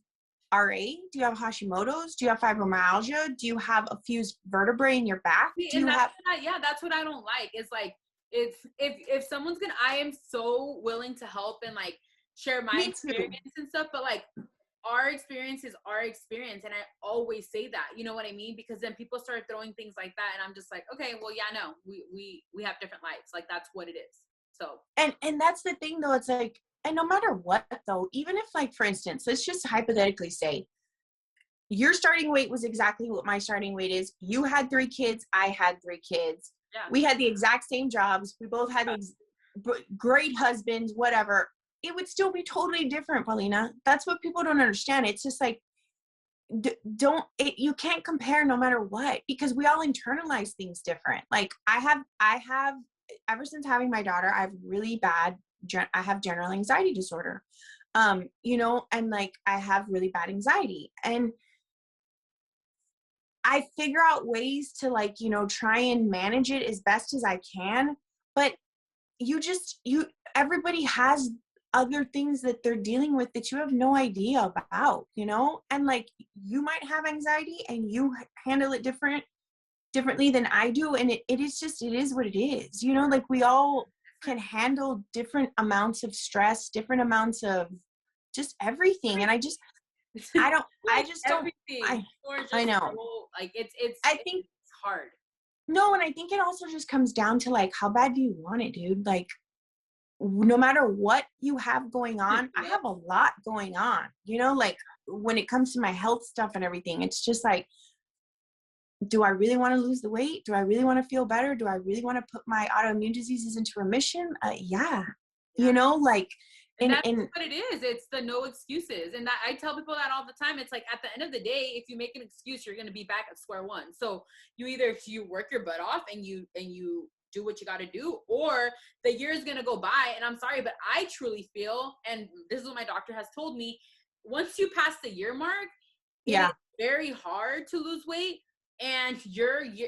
RA? Do you have Hashimoto's? Do you have fibromyalgia? Do you have a fused vertebrae in your back? That's what I don't like. It's like, if someone's I am so willing to help and like share my experience and stuff, but like, our experience is our experience, and I always say that, you know what I mean? Because then people start throwing things like that, and I'm just like, okay, well, yeah, no, we have different lives. Like that's what it is. So and that's the thing though. It's like, and no matter what though, even if like for instance, let's just hypothetically say your starting weight was exactly what my starting weight is. You had 3 kids. I had 3 kids. Yeah. We had the exact same jobs. We both had great husbands. Whatever. It would still be totally different, Paulina. That's what people don't understand. It's just like, you can't compare no matter what, because we all internalize things different. Like I have, ever since having my daughter, I have general anxiety disorder. You know, and like I have really bad anxiety, and I figure out ways to like, you know, try and manage it as best as I can. But everybody has other things that they're dealing with that you have no idea about, you know? And like, you might have anxiety and you handle it differently than I do. And it is what it is, you know? Like we all can handle different amounts of stress, different amounts of just everything. And I just don't, I know. I think it's hard. No, and I think it also just comes down to like, how bad do you want it, dude? Like, no matter what you have going on, I have a lot going on, you know, like when it comes to my health stuff and everything, it's just like, do I really want to lose the weight? Do I really want to feel better? Do I really want to put my autoimmune diseases into remission? Yeah. You know, like, and that's what it is. It's the no excuses. And that, I tell people that all the time. It's like, at the end of the day, if you make an excuse, you're going to be back at square one. So you work your butt off and you do what you got to do, or the year is going to go by. And I'm sorry, but I truly feel, and this is what my doctor has told me, once you pass the year mark, it's very hard to lose weight. And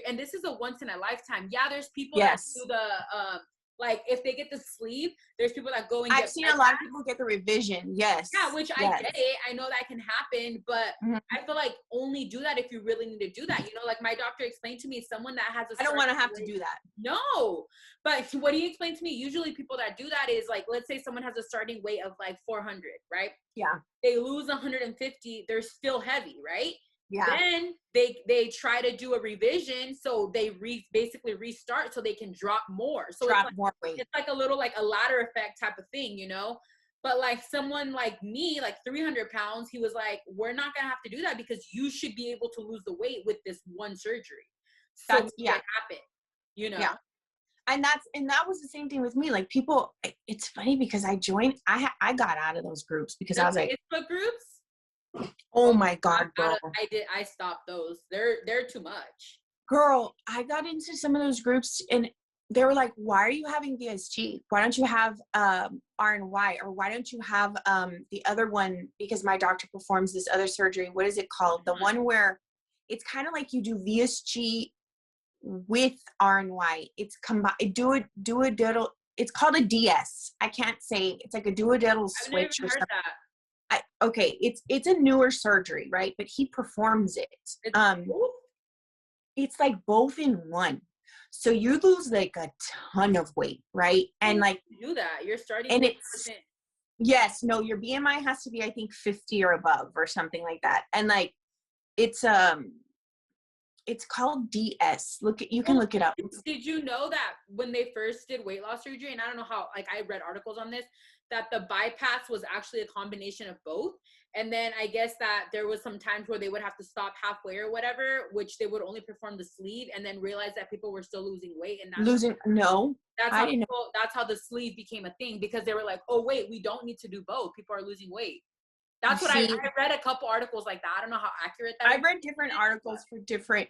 and this is a once in a lifetime. Yeah, there's people that do the like, if they get the sleeve, there's people that go and I've seen a lot of people get the revision. Yes. Yeah, which I get it. I know that can happen, but I feel like only do that if you really need to do that. You know, like my doctor explained to me, someone that has I don't want to have to do that. No, but what he explained to me, usually people that do that is like, let's say someone has a starting weight of like 400, right? Yeah. They lose 150, they're still heavy, right? Yeah. Then they try to do a revision, so they basically restart so they can drop more. So drop more weight. It's like a little like a ladder effect type of thing, you know. But like someone like me, like 300 pounds, he was like, we're not gonna have to do that because you should be able to lose the weight with this one surgery. So it happened, you know. Yeah. And that was the same thing with me. Like people, it's funny because I got out of those groups because I was like, Facebook groups. Oh my God, girl. I stopped those. They're too much. Girl, I got into some of those groups and they were like, why are you having VSG? Why don't you have RNY? Or why don't you have the other one? Because my doctor performs this other surgery. What is it called? The one where it's kind of like you do VSG with RNY. It's combined. Duodental. It's called a DS. I can't say. It's like a duodental switch or something. Okay, it's a newer surgery, right? But he performs it. It's like both in one. So you lose like a ton of weight, right? And like you do that, you're starting. And it's your BMI has to be, I think, 50 or above or something like that. And like it's called DS. You can look it up. Did you know that when they first did weight loss surgery, and I don't know how, like I read articles on this, that the bypass was actually a combination of both. And then I guess that there was some times where they would have to stop halfway or whatever, which they would only perform the sleeve and then realize that people were still losing weight. And that's how the sleeve became a thing, because they were like, oh wait, we don't need to do both. People are losing weight. That's what I read a couple articles like that. I don't know how accurate that is. I read different articles for different,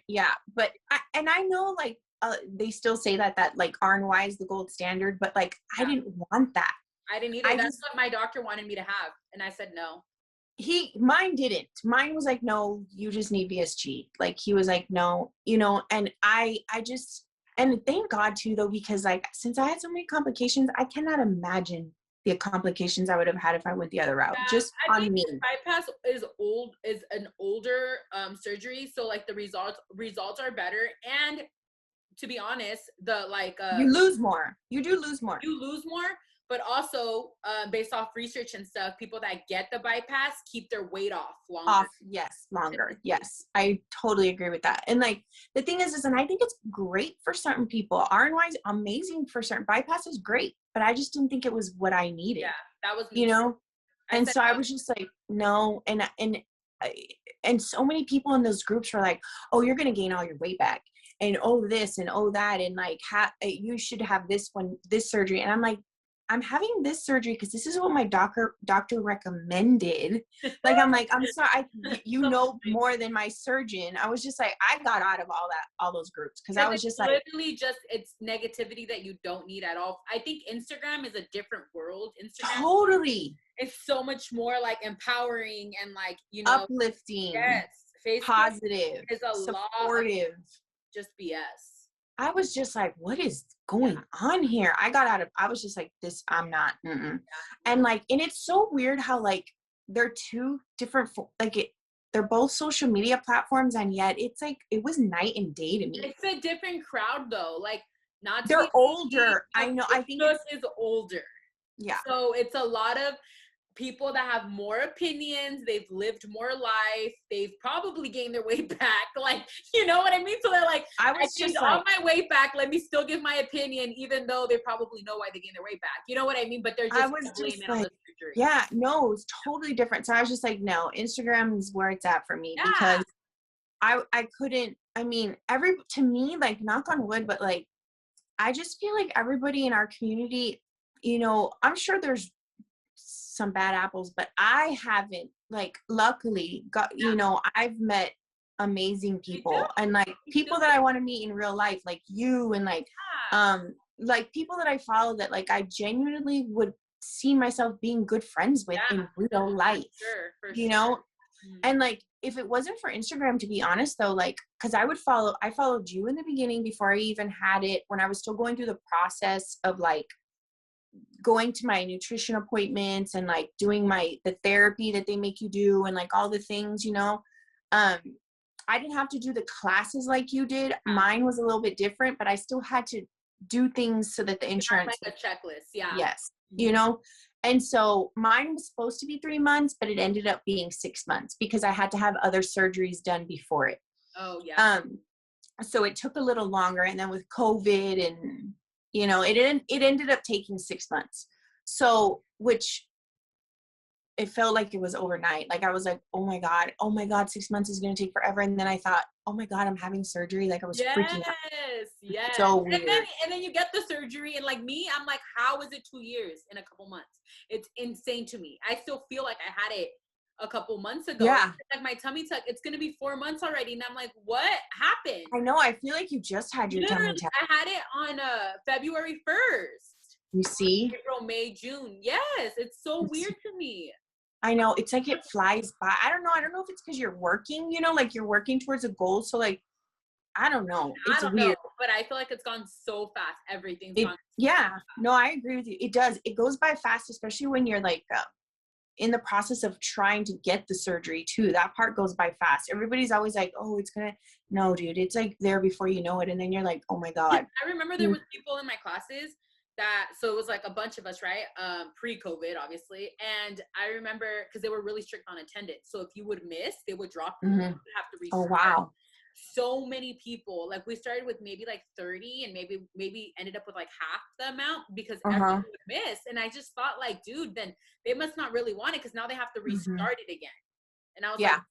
but I know like they still say that like RNY is the gold standard, but like I didn't want that. I didn't either. That's what my doctor wanted me to have. And I said no. Mine didn't. Mine was like, no, you just need VSG. Like he was like, no, you know, and I just, and thank God too though, because like since I had so many complications, I cannot imagine the complications I would have had if I went the other route. I think bypass is an older surgery, so like the results are better, and to be honest, you lose more. You do lose more. You lose more, but also based off research and stuff, people that get the bypass keep their weight off longer. Longer. Yes, I totally agree with that. And like the thing is, and I think it's great for certain people. RNY is amazing for certain. Bypass is great, but I just didn't think it was what I needed. Yeah, that was you know. And so I was just like, no, and so many people in those groups were like, oh, you're gonna gain all your weight back, and oh this and oh that, and like you should have this surgery, and I'm like, I'm having this surgery because this is what my doctor recommended. Like, I'm like, I'm sorry, you know more than my surgeon. I was just like, I got out of all those groups because I was just like, literally just, it's negativity that you don't need at all. I think Instagram is a different world. Instagram totally. It's so much more like empowering and like, you know, uplifting. Yes, Facebook positive, is a supportive. Lot of just BS. I was just like, what is going on here? I was just like, I'm not. And like, and it's so weird how like they're two different, they're both social media platforms. And yet it's like, it was night and day to me. It's a different crowd though. Like they're older. I know. I think is older. Yeah. So it's a lot of people that have more opinions, they've lived more life, they've probably gained their weight back. Like, you know what I mean? So they're like, I gained all my weight back, let me still give my opinion, even though they probably know why they gained their weight back. You know what I mean? But they're just blaming it on the surgery. Yeah, no, it's totally different. So I was just like, no, Instagram is where it's at for me, because I couldn't, I mean, to me, like, knock on wood, but like, I just feel like everybody in our community, you know, I'm sure there's some bad apples, but I haven't, like, luckily got, you know, I've met amazing people, and like people that I want to meet in real life, like you, and like people that I follow that like I genuinely would see myself being good friends with in real life, you know? And like, if it wasn't for Instagram, to be honest though, like, cause I followed you in the beginning before I even had it, when I was still going through the process of like going to my nutrition appointments and like doing the therapy that they make you do and like all the things, you know. I didn't have to do the classes like you did. Mine was a little bit different, but I still had to do things so that the insurance, like a checklist. Yes. You know, and so mine was supposed to be 3 months, but it ended up being 6 months because I had to have other surgeries done before it. Oh yeah. So it took a little longer, and then with COVID and, you know, it ended up taking 6 months. So, which it felt like it was overnight. Like I was like, oh my God, 6 months is going to take forever. And then I thought, oh my God, I'm having surgery. Like I was freaking out. Yes. So weird. And then you get the surgery, and like me, I'm like, how is it 2 years in a couple months? It's insane to me. I still feel like I had it a couple months ago. Yeah. Like my tummy tuck, it's going to be 4 months already. And I'm like, what happened? I know. I feel like you just had your tummy tuck. I had it on February 1st. You see? April, May, June. Yes. It's so weird to me. I know. It's like it flies by. I don't know if it's because you're working, you know, like you're working towards a goal. So like, I don't know. It's weird. But I feel like it's gone so fast. Everything's gone. Yeah. No, I agree with you. It does. It goes by fast, especially when you're like in the process of trying to get the surgery too. That part goes by fast. Everybody's always like, oh, no, dude, it's like there before you know it. And then you're like, oh my God. I remember there was people in my classes so it was like a bunch of us, right? Pre-COVID, obviously. And I remember, because they were really strict on attendance. So if you would miss, they would drop you. You would have to restart. Oh, wow. So many people, like we started with maybe like 30 and maybe ended up with like half the amount because everyone would miss. And I just thought like, dude, then they must not really want it because now they have to restart it again. And I was like,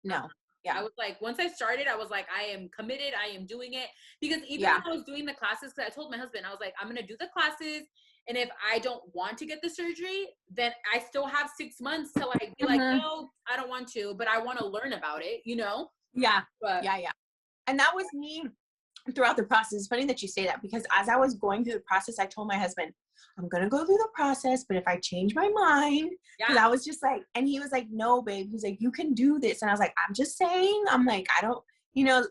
no. Yeah. I was like, once I started, I was like, I am committed. I am doing it. Because even when I was doing the classes, because I told my husband, I was like, I'm going to do the classes. And if I don't want to get the surgery, then I still have 6 months till I be like, no, I don't want to, but I want to learn about it, you know? Yeah. But, yeah. And that was me throughout the process. It's funny that you say that, because as I was going through the process, I told my husband, I'm going to go through the process, but if I change my mind, because I was just like, and he was like, no, babe. He's like, you can do this. And I was like, I'm just saying, I'm like, I don't, you know,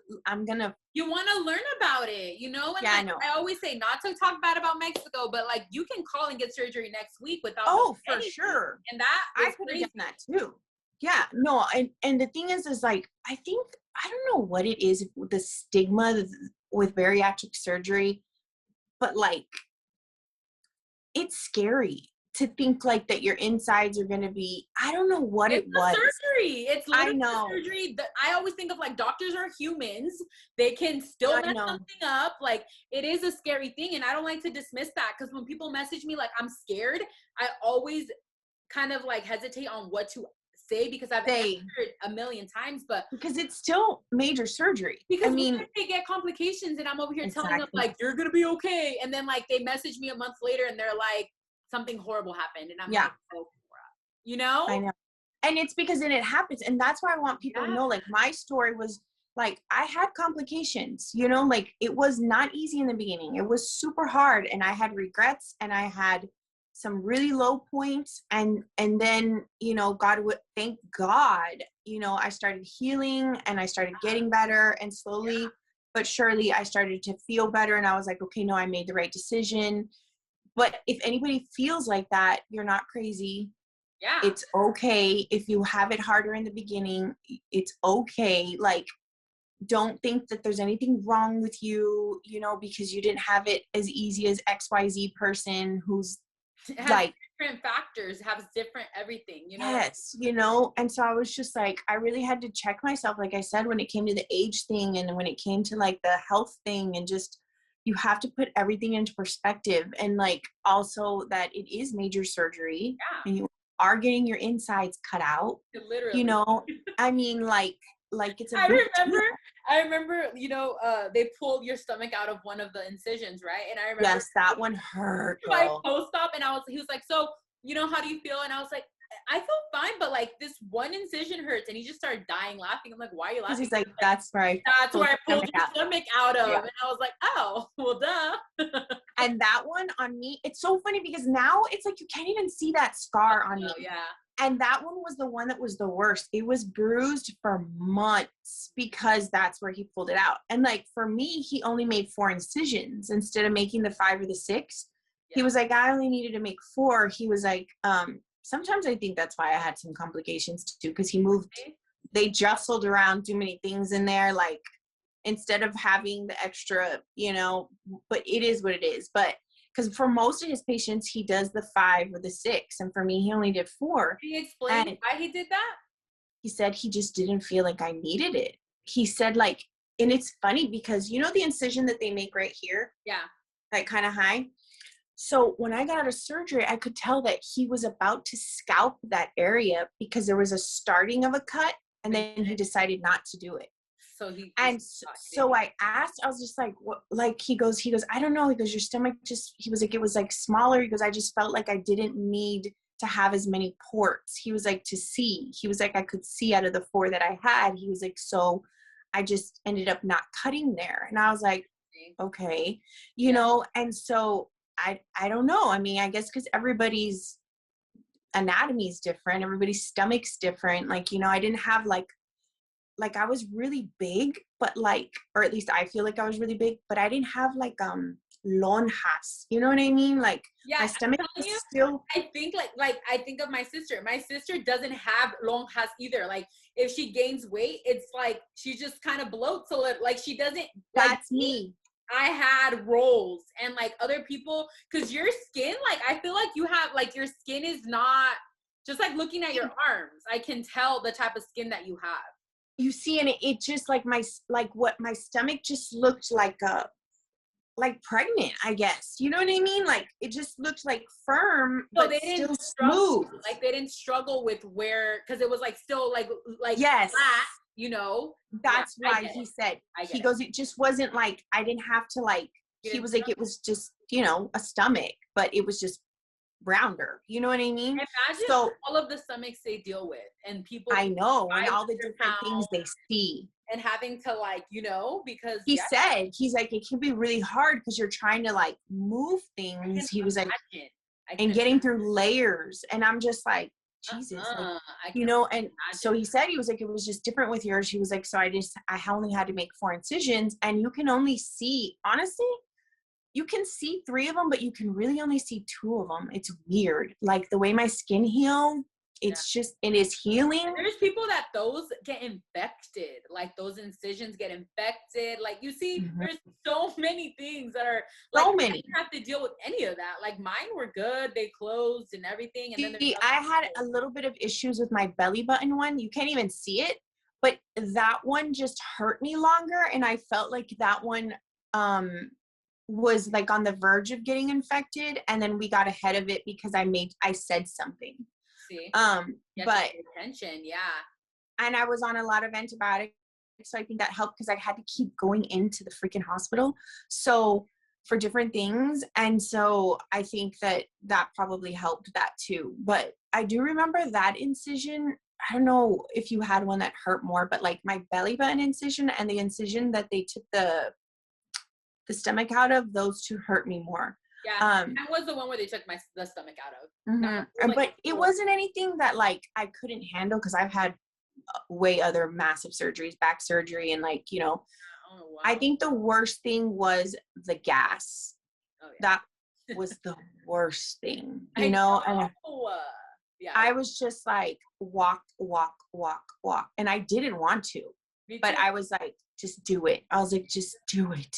you want to learn about it, you know? And I know. I always say not to talk bad about Mexico, but like you can call and get surgery next week without. Oh, for sure. And that I could have done that too. Yeah, no. And the thing is like, I don't know what it is with the stigma with bariatric surgery, but like, it's scary to think like that your insides are going to be, I don't know what it was. Surgery. It's literally surgery. I always think of like doctors are humans. They can still mess something up. Like it is a scary thing. And I don't like to dismiss that, because when people message me like I'm scared, I always kind of like hesitate on what to say, because I've answered a million times, but because it's still major surgery. Because I mean, they get complications, and I'm over here telling them like you're gonna be okay, and then like they message me a month later and they're like something horrible happened, and I'm like, oh, you know? I know, and it's because then it happens, and that's why I want people to know. Like my story was like I had complications, you know, like it was not easy in the beginning. It was super hard, and I had regrets, and I had some really low points, and then, you know, thank God, you know, I started healing and I started getting better, and slowly but surely I started to feel better, and I was like, okay, no, I made the right decision. But if anybody feels like that, you're not crazy. Yeah. It's okay if you have it harder in the beginning. It's okay. Like, don't think that there's anything wrong with you, you know, because you didn't have it as easy as XYZ person who's like different factors, have different everything, you know? Yes, you know, and so I was just like, I really had to check myself, like I said, when it came to the age thing and when it came to like the health thing, and just, you have to put everything into perspective, and like also that it is major surgery, and you are getting your insides cut out, Literally. you know, I mean, like it's a big deal. I remember, you know, they pulled your stomach out of one of the incisions, right? And I remember, yes, that one hurt, like girl. post-op, and he was like, so, you know, how do you feel? And I was like, I feel fine, but like this one incision hurts. And he just started dying laughing. I'm like, why are you laughing? He's like, that's right. That's where I pulled your stomach out of. Yeah. And I was like, oh, well, duh. And that one on me, it's so funny because now it's like you can't even see that scar on me. Yeah. And that one was the one that was the worst. It was bruised for months because that's where he pulled it out. And like for me, he only made 4 incisions instead of making the 5 or the 6. Yeah. He was like, I only needed to make 4. He was like, sometimes I think that's why I had some complications too, because he moved, they jostled around too many things in there, like instead of having the extra, you know, but it is what it is. But because for most of his patients, he does the 5 or the 6. And for me, he only did 4. Can you explain why he did that? He said he just didn't feel like I needed it. He said like, and it's funny because you know the incision that they make right here? Yeah. Like kind of high. So when I got out of surgery, I could tell that he was about to scalp that area because there was a starting of a cut, and then he decided not to do it. So I asked, I was just like, what, like, he goes, I don't know. He goes, your stomach just, he was like, it was like smaller. He goes, I just felt like I didn't need to have as many ports. He was like, to see, he was like, I could see out of the 4 that I had. He was like, so I just ended up not cutting there. And I was like, okay, you know, and so I don't know. I mean, I guess because everybody's anatomy is different. Everybody's stomach's different. Like, you know, I didn't have like I was really big, but like, or at least I feel like I was really big, but I didn't have like, lonjas, you know what I mean? Like my stomach is still. I think like I think of my sister. My sister doesn't have lonjas either. Like if she gains weight, it's like she just kind of bloats a little. Like she doesn't. That's me. I had rolls, and like other people, because your skin, like I feel like you have, like your skin is not, just like looking at your arms, I can tell the type of skin that you have. You see, and it just like my stomach just looked like pregnant, I guess. You know what I mean? Like it just looked like firm, so but they didn't struggle, smooth. Like they didn't struggle with where, because it was like still like yes, flat, you know. That's why he said, he goes, it just wasn't like, I didn't have to like, he was like, it was just, you know, a stomach, but it was just rounder. You know what I mean? Imagine all of the stomachs they deal with, and people. I know, and all the different things they see. And having to like, you know, because he said, he's like, it can be really hard because you're trying to like move things. He was like, and getting through layers. And I'm just like, Jesus, like, you know, and so he said, he was like, it was just different with yours. He was like, so I only had to make 4 incisions, and you can only see, honestly, you can see 3 of them, but you can really only see 2 of them. It's weird. Like the way my skin healed, it's just, it is healing. And there's people that those get infected, like those incisions get infected. Like you see, there's so many things that are like, so many. I didn't have to deal with any of that. Like mine were good, they closed and everything. And then I had a little bit of issues with my belly button one. You can't even see it, but that one just hurt me longer, and I felt like that one was like on the verge of getting infected, and then we got ahead of it because I said something. But attention, and I was on a lot of antibiotics, so I think that helped because I had to keep going into the freaking hospital so for different things, and so I think that probably helped that too. But I do remember that incision. I don't know if you had one that hurt more, but like my belly button incision and the incision that they took the stomach out of, those 2 hurt me more. Yeah, that was the one where they took the stomach out of. But it wasn't anything that like I couldn't handle, because I've had way other massive surgeries, back surgery, and like, you know, I think the worst thing was the gas. That was the worst thing, you know. And I was just like, walk, and I didn't want to, but I was like, just do it. I was like, just do it.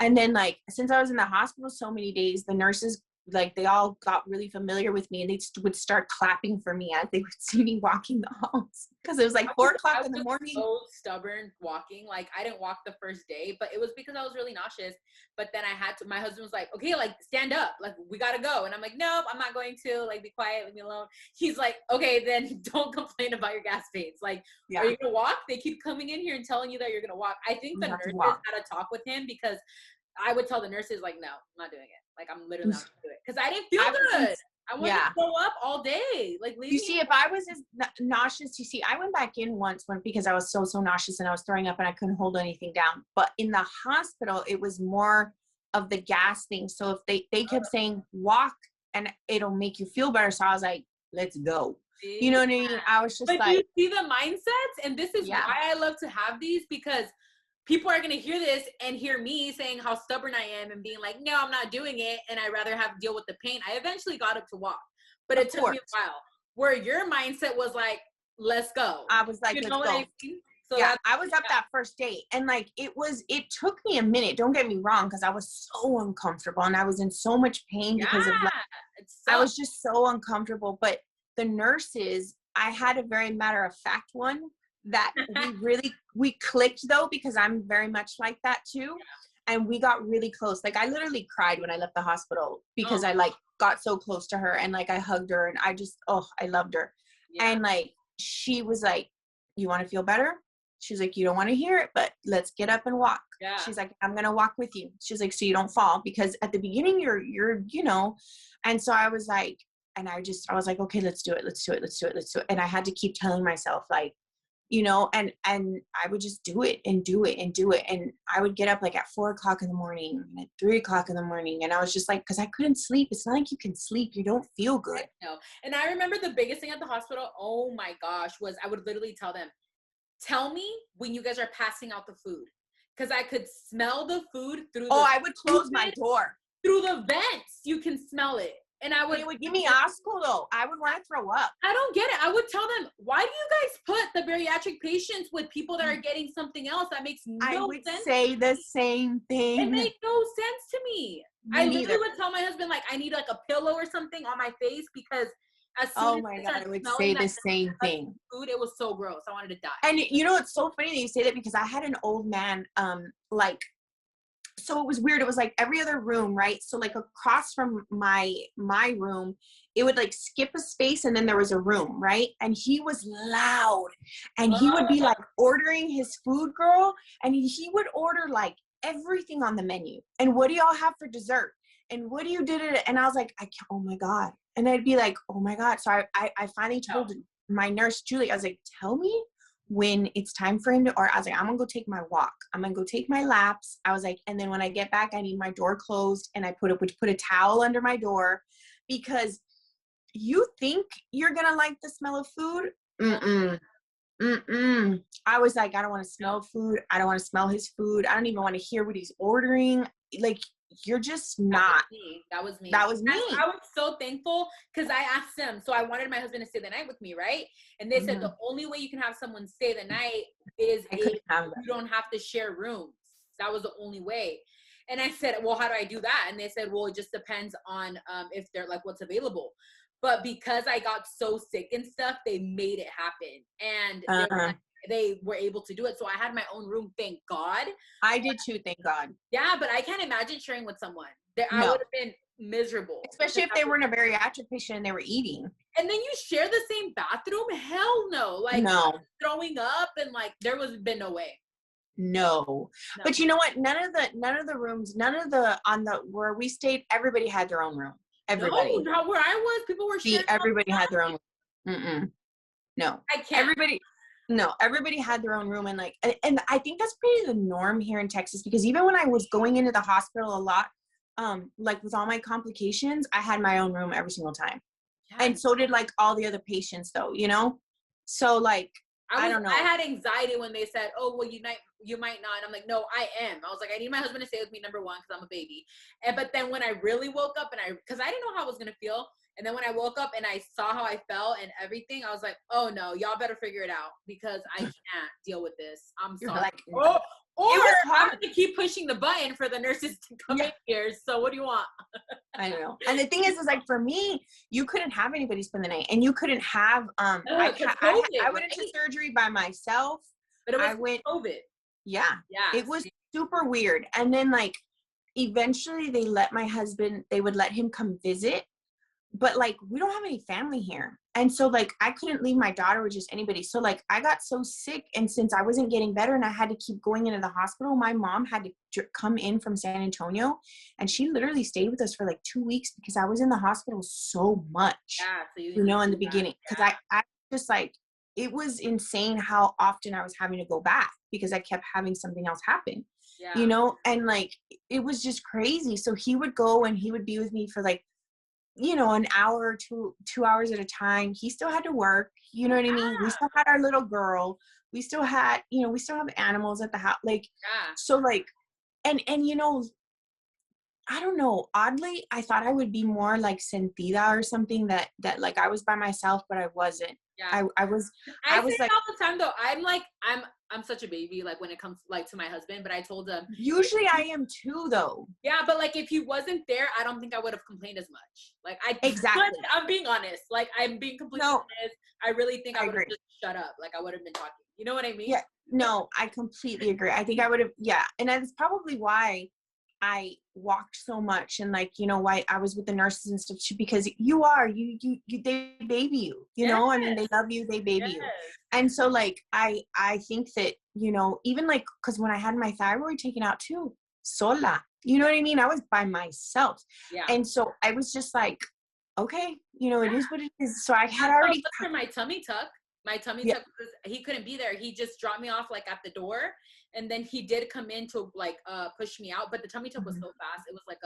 And then like, since I was in the hospital so many days, the nurses like they all got really familiar with me, and they would start clapping for me as they would see me walking the halls, because it was like 4:00 in the morning. So stubborn walking. Like I didn't walk the first day, but it was because I was really nauseous. But then I had to, my husband was like, okay, like stand up, like we gotta go. And I'm like, nope, I'm not going to, like be quiet, leave me alone. He's like, okay, then don't complain about your gas pains. Like, are you gonna walk? They keep coming in here and telling you that you're gonna walk. I think the nurses had a talk with him, because I would tell the nurses, like, no, I'm not doing it. Like, I'm literally not gonna do it. Because I didn't feel good. I wanted to throw up all day. Like, you see, if I was as nauseous, you see, I went back in once because I was so nauseous and I was throwing up and I couldn't hold anything down. But in the hospital, it was more of the gas thing. So if they kept saying, walk and it'll make you feel better. So I was like, let's go. You know what I mean? I was just but you see the mindsets? And this is why I love to have these, because people are going to hear this and hear me saying how stubborn I am and being like, no, I'm not doing it. And I'd rather have to deal with the pain. I eventually got up to walk, but it took me a while. Where your mindset was like, let's go. I was like, let's go. I mean? So yeah, I was up that first day, and like, it took me a minute. Don't get me wrong. Cause I was so uncomfortable and I was in so much pain because of like, I was just so uncomfortable. But the nurses, I had a very matter of fact one that we clicked though, because I'm very much like that too. And we got really close. Like I literally cried when I left the hospital because I like got so close to her and like I hugged her and I just, I loved her. Yeah. And like, she was like, you want to feel better? She's like, you don't want to hear it, but let's get up and walk. Yeah. She's like, I'm going to walk with you. She's like, so you don't fall, because at the beginning you're, you know, and so I was like, and I was like, okay, let's do it. Let's do it. Let's do it. Let's do it. And I had to keep telling myself like, you know, and I would just do it and do it and do it. And I would get up like at 4:00 in the morning and at 3:00 in the morning. And I was just like, cause I couldn't sleep. It's not like you can sleep. You don't feel good. No. And I remember the biggest thing at the hospital, oh my gosh, was I would literally tell them, tell me when you guys are passing out the food. Cause I could smell the food through I would close my door. Through the vents, you can smell it. And it would give me osco though. I would want to throw up. I don't get it. I would tell them, why do you guys put the bariatric patients with people that are getting something else? That makes no sense. I would say the same thing. It makes no sense to me. I literally would tell my husband, like, I need like a pillow or something on my face, because as soon as I would say the same thing. Food, it was so gross. I wanted to die. And you know, it's so funny that you say that, because I had an old man, like, so it was weird. It was like every other room, right? So like across from my room, it would like skip a space and then there was a room, right? And he was loud and he would be like ordering his food, girl. And he would order like everything on the menu. And what do y'all have for dessert? And what do you do? And I was like, oh my God. And I'd be like, oh my God. So I finally told my nurse, Julie, I was like, tell me when it's time for him to, or I was like, I'm gonna go take my walk. I'm gonna go take my laps. I was like, and then when I get back, I need my door closed, and I put a towel under my door, because you think you're gonna like the smell of food. I was like, I don't want to smell food. I don't want to smell his food. I don't even want to hear what he's ordering. Like, you're just not. That was me. I was so thankful, because I asked them. So I wanted my husband to stay the night with me, right? And they said the only way you can have someone stay the night is if you don't have to share rooms. That was the only way. And I said, well, how do I do that? And they said, well, it just depends on if they're like what's available. But because I got so sick and stuff, they made it happen. And they were able to do it. So I had my own room, thank God. I did too, thank God. Yeah, but I can't imagine sharing with someone. I would have been miserable. Especially if they weren't a beriatric patient and they were eating. And then you share the same bathroom? Hell no. Like, throwing up, and like, there was been no way. No. But you know what? None of the rooms, where we stayed, everybody had their own room. Everybody. No, where I was, people were sharing. Everybody had their own room. No. I can't. Everybody had their own room, and like, and I think that's pretty the norm here in Texas, because even when I was going into the hospital a lot, like with all my complications, I had my own room every single time. Yeah. And so did like all the other patients though, you know? So like, I don't know. I had anxiety when they said, oh, well, you might not. And I'm like, no, I am. I was like, I need my husband to stay with me, number one, because I'm a baby. But then when I really woke up, because I didn't know how I was going to feel. And then when I woke up and I saw how I felt and everything, I was like, oh no, y'all better figure it out, because I can't deal with this. I'm sorry. Like, Or it was I'm hard. gonna keep pushing the button for the nurses to come in here. So what do you want? I don't know. And the thing is like for me, you couldn't have anybody spend the night, and you couldn't have I COVID, went into surgery by myself. But it was I went COVID. Yeah. Yeah. It was super weird. And then like eventually they would let him come visit. But like we don't have any family here. And so like I couldn't leave my daughter with just anybody. So like I got so sick, and since I wasn't getting better and I had to keep going into the hospital, my mom had to come in from San Antonio, and she literally stayed with us for like 2 weeks because I was in the hospital so much. Yeah, so you know, in the beginning. Because I just like, it was insane how often I was having to go back because I kept having something else happen. Yeah. You know, and like it was just crazy. So he would go and he would be with me for like, you know, an hour or 2 hours at a time. He still had to work. You know what I mean? We still had our little girl. We still had, you know, we still have animals at the house. Like, so like, and you know, I don't know. Oddly, I thought I would be more like sentida or something, that like I was by myself, but I wasn't. Yeah. I was say like all the time though. I'm such a baby like when it comes like to my husband, but I told him usually I am too though. Yeah, but like if he wasn't there, I don't think I would have complained as much. Like Exactly. I'm being honest. Like I'm being completely honest. I really think I would have just shut up. Like I would have been talking. You know what I mean? Yeah. No, I completely agree. I think I would have. Yeah, and that's probably why I walked so much, and like, you know, why I was with the nurses and stuff too, because they baby you, you know, I mean, they love you, they baby you. And so like, I think that, you know, even like, cause when I had my thyroid taken out too, sola, you know what I mean? I was by myself. Yeah. And so I was just like, okay, you know, it is what it is. So I had already for my tummy tuck. My tummy tuck, he couldn't be there. He just dropped me off like at the door, and then he did come in to like push me out. But the tummy tuck was so fast. It was like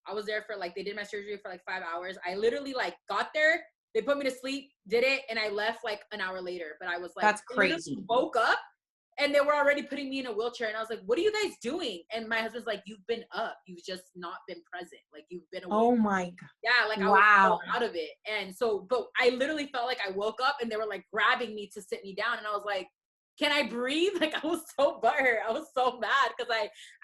I was there for like, they did my surgery for like 5 hours. I literally like got there, they put me to sleep, did it, and I left like an hour later. But I was like, that's crazy. Woke up and they were already putting me in a wheelchair, and I was like, what are you guys doing? And my husband's like, you've been up, you've just not been present, like you've been awake. Oh my God. Yeah, like I was so out of it. And so, but I literally felt like I woke up and they were like grabbing me to sit me down, and I was like, can I breathe? Like I was so butthurt. I was so mad because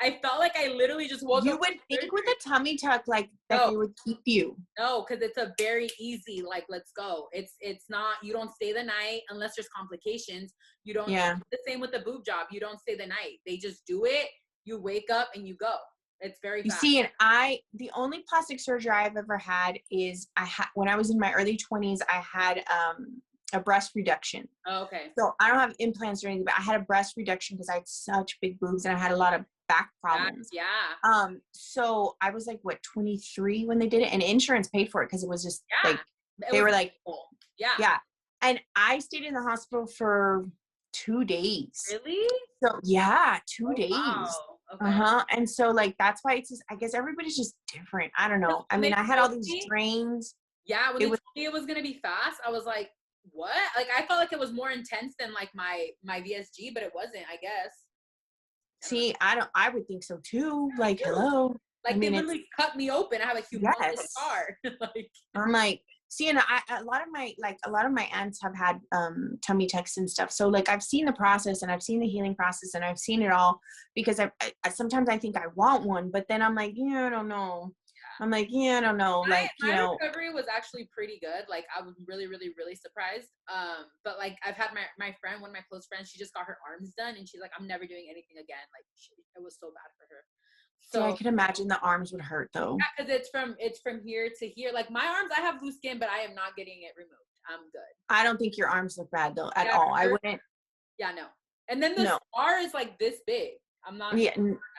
I felt like I literally just woke up. You would think with a tummy tuck like that they would keep you. No, because it's a very easy, like, let's go. It's not, you don't stay the night unless there's complications. You don't. Yeah. The same with the boob job. You don't stay the night. They just do it. You wake up and you go. It's very fast. You see, and the only plastic surgery I've ever had is when I was in my early 20s, I had a breast reduction. Oh, okay. So I don't have implants or anything, but I had a breast reduction because I had such big boobs and I had a lot of back problems. Yeah. So I was like, what, 23 when they did it, and insurance paid for it because it was just like, they were like, cool. Yeah. Yeah. And I stayed in the hospital for 2 days. Really? So yeah, 2 days. Wow. Okay. And so like, that's why it's just, I guess everybody's just different. I don't know. I mean, I had all these drains. Yeah. When they told me it was going to be fast, I was like, what? Like, I felt like it was more intense than like my VSG, but it wasn't, I guess. See, I would think so too. Like, hello. Like, they literally cut me open. I have a humongous scar. Like, I'm like, see, and a lot of my aunts have had tummy tucks and stuff. So like, I've seen the process and I've seen the healing process and I've seen it all, because I sometimes I think I want one, but then I'm like, yeah, I don't know. I'm like, yeah, I don't know. Like, my recovery was actually pretty good. Like, I was really, really, really surprised. But like, I've had my friend, one of my close friends, she just got her arms done, and she's like, I'm never doing anything again. Like, it was so bad for her. So I could imagine the arms would hurt though. Yeah, because it's from here to here. Like, my arms, I have loose skin, but I am not getting it removed. I'm good. I don't think your arms look bad though at all. I wouldn't. Yeah, no. And then the scar is like this big. I'm not. Yeah,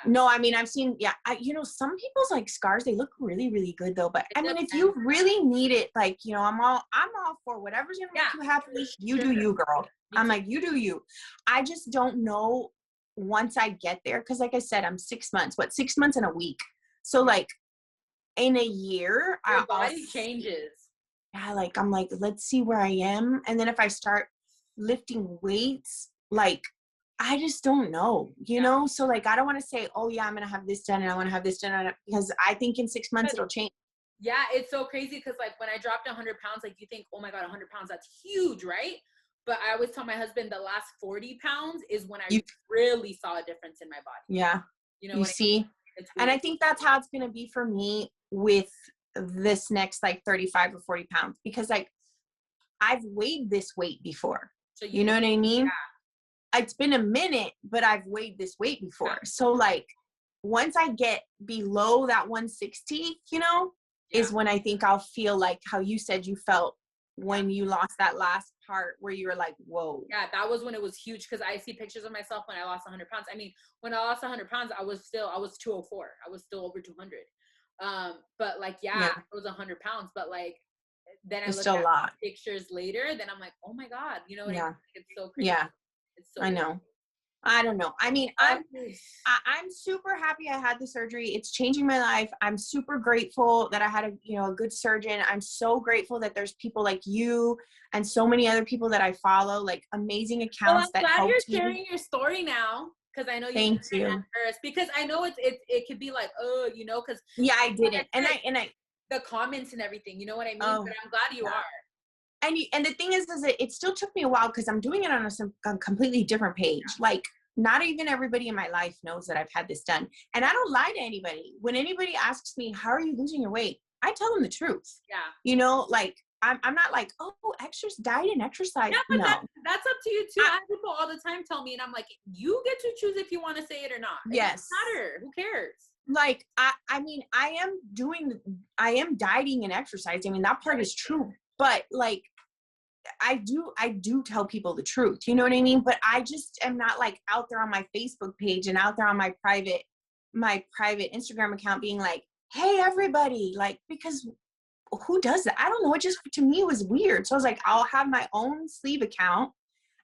no, I mean, I've seen, some people's like scars, they look really, really good though. But I mean, if you really need it, like, I'm all for whatever's gonna make you happy. You do you, girl. I'm like, you do you. I just don't know once I get there, because like I said, I'm 6 months, 6 months and a week. So like in a year, your body changes. Yeah, like I'm like, let's see where I am, and then if I start lifting weights, like, I just don't know, you know? So like, I don't want to say, oh yeah, I'm going to have this done and I want to have this done, because I think in 6 months it'll change. Yeah. It's so crazy. Cause like when I dropped 100 pounds, like you think, oh my God, 100 pounds, that's huge. Right. But I always tell my husband the last 40 pounds is when I You, really saw a difference in my body. yeah. You know You what see? I mean? It's And weird. I think that's how it's going to be for me with this next like 35 or 40 pounds, because like I've weighed this weight before. So You know what I mean? Yeah. It's been a minute, but I've weighed this weight before. So like once I get below that 160, you know, is when I think I'll feel like how you said you felt when you lost that last part where you were like, whoa. Yeah, that was when it was huge, because I see pictures of myself when I lost 100 pounds. I mean, when I lost 100 pounds, I was 204. I was still over 200. But like, it was 100 pounds. But like, then I It's look still a at lot. pictures later, then I'm like, oh my God, you know what I mean? It's so crazy. Yeah. It's so I know. I don't know. I mean, I'm super happy I had the surgery. It's changing my life. I'm super grateful that I had a good surgeon. I'm so grateful that there's people like you and so many other people that I follow, like amazing accounts that helped me. I'm glad you're sharing your story now, because I know Thank you. At first, because I know it could be like, oh, you know, because I did it, and I the comments and everything, you know what I mean? Oh, but I'm glad you are. And the thing is it still took me a while, because I'm doing it on a completely different page. Like, not even everybody in my life knows that I've had this done. And I don't lie to anybody. When anybody asks me, how are you losing your weight? I tell them the truth. Yeah. You know, like, I'm not like, oh, diet and exercise. Yeah, but no. That's up to you too. I have people all the time tell me, and I'm like, you get to choose if you want to say it or not. It doesn't matter. Who cares? Like, I mean, I am dieting and exercising. I mean, that part is true. But like, I do tell people the truth. You know what I mean? But I just am not like out there on my Facebook page and out there on my private Instagram account being like, hey, everybody, like, because who does that? I don't know. It just, to me, was weird. So I was like, I'll have my own sleeve account,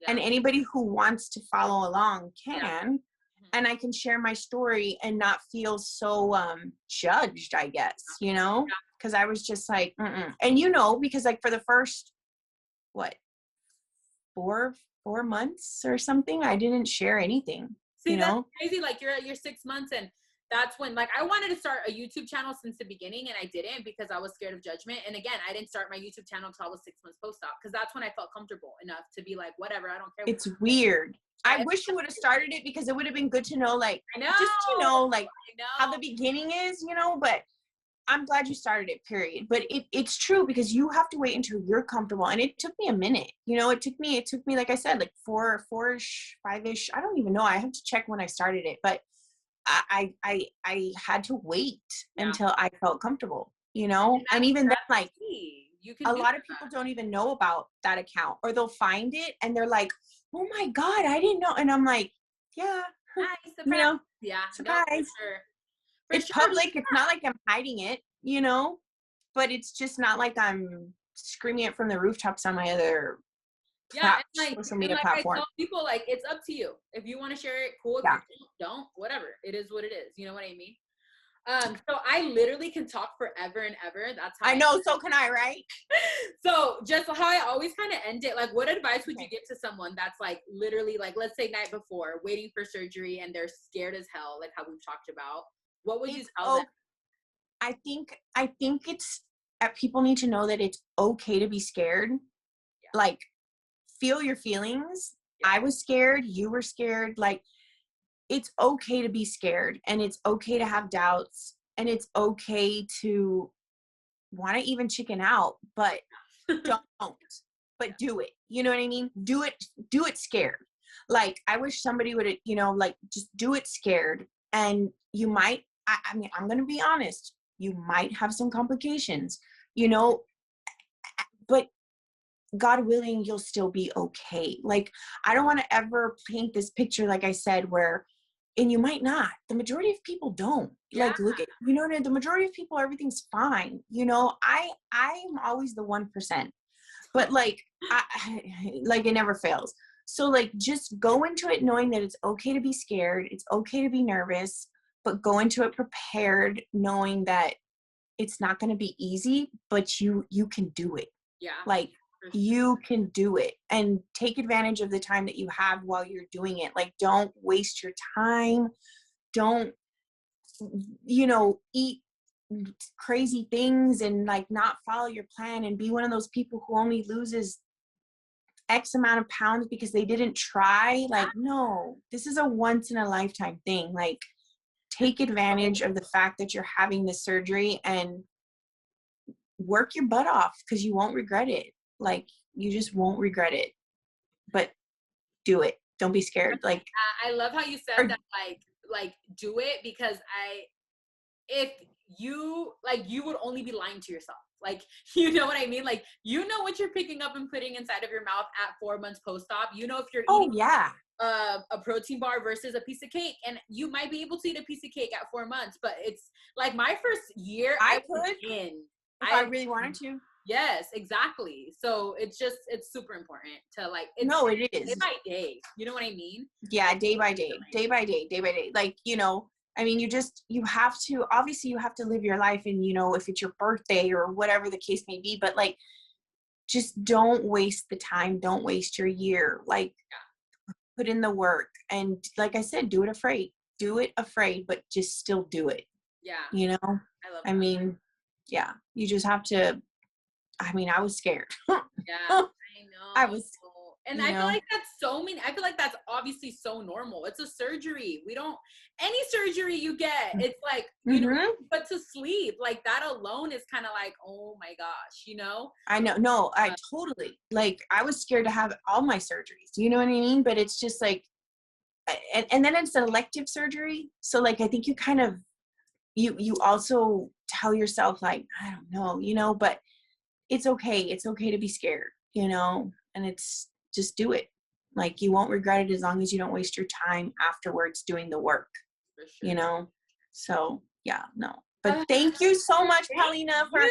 and anybody who wants to follow along can, and I can share my story and not feel so judged, I guess, you know, because I was just like, and you know, because like for the first, what, 4 months or something, I didn't share anything. See, you know? That's crazy. Like, you're at your 6 months, and that's when, like, I wanted to start a YouTube channel since the beginning, and I didn't, because I was scared of judgment. And again, I didn't start my YouTube channel until I was 6 months post-op, because that's when I felt comfortable enough to be like, whatever, I don't care. It's weird. I wish you would have started it, because it would have been good to know, like, just to know, like, how the beginning is, you know, but I'm glad you started it, period. But it's true, because you have to wait until you're comfortable. And it took me a minute, you know, it took me, like I said, like four-ish, 5-ish. I don't even know. I have to check when I started it, but I had to wait until I felt comfortable, you know? And even then, like, a lot of people don't even know about that account, or they'll find it and they're like, oh my God, I didn't know. And I'm like, yeah, you know, surprise. No, for sure. It's public. It's not like I'm hiding it, you know, but it's just not like I'm screaming it from the rooftops on my other social media platform. I tell people, like, it's up to you. If you want to share it, cool. If you don't, whatever. It is what it is. You know what I mean? So I literally can talk forever and ever. That's how I know. So can I, right? So just how I always kind of end it. Like, what advice would you give to someone that's like literally, like, let's say night before, waiting for surgery, and they're scared as hell, like how we've talked about? What would you tell them? I think it's that people need to know that it's okay to be scared. Like, feel your feelings. I was scared. You were scared. Like, it's okay to be scared, and it's okay to have doubts, and it's okay to want to even chicken out, but don't, but do it. You know what I mean? Do it scared. Like, I wish somebody would, you know, like, just do it scared. And you might, I mean, I'm going to be honest, you might have some complications, you know, but God willing, you'll still be okay. Like, I don't want to ever paint this picture, like I said, where, and you might not, the majority of people don't. Like, look at, you know, the majority of people, everything's fine. You know, I'm always the 1%, but like, like, it never fails. So like, just go into it knowing that it's okay to be scared. It's okay to be nervous, but go into it prepared, knowing that it's not going to be easy, but you can do it. Yeah. Like, you can do it, and take advantage of the time that you have while you're doing it. Like, don't waste your time. Don't, you know, eat crazy things and like not follow your plan and be one of those people who only loses X amount of pounds because they didn't try. Like, no, this is a once in a lifetime thing. Like, take advantage of the fact that you're having this surgery and work your butt off because you won't regret it. Like, you just won't regret it. But do it. Don't be scared. Like, I love how you said that, like do it, because if you, like, you would only be lying to yourself. Like, you know what I mean? Like, you know what you're picking up and putting inside of your mouth at 4 months post-op. You know if you're eating a protein bar versus a piece of cake, and you might be able to eat a piece of cake at 4 months, but it's like my first year I really wanted to. Yes, exactly. So it's super important to, like, it is day by day. You know what I mean? Yeah, day by day. Like, you know, I mean, you have to, obviously you have to live your life, and, you know, if it's your birthday or whatever the case may be, but like, just don't waste the time. Don't waste your year. Like, put in the work. And like I said, do it afraid, but just still do it. Yeah. You know, I love that. I mean, yeah, you just have to, I mean, I was scared. Yeah, I know. I was, and I feel like I feel like that's obviously so normal. It's a surgery. Any surgery you get, it's like, you know, but to sleep, like, that alone is kind of like, oh my gosh, you know? I know. No, I totally, like, I was scared to have all my surgeries. You know what I mean? But it's just like, and then it's an elective surgery. So like, I think you kind of, you also tell yourself, like, I don't know, you know, but it's okay. It's okay to be scared, you know, and it's just do it. Like, you won't regret it as long as you don't waste your time afterwards doing the work, you know? So yeah, no, but thank you so much, Paulina, for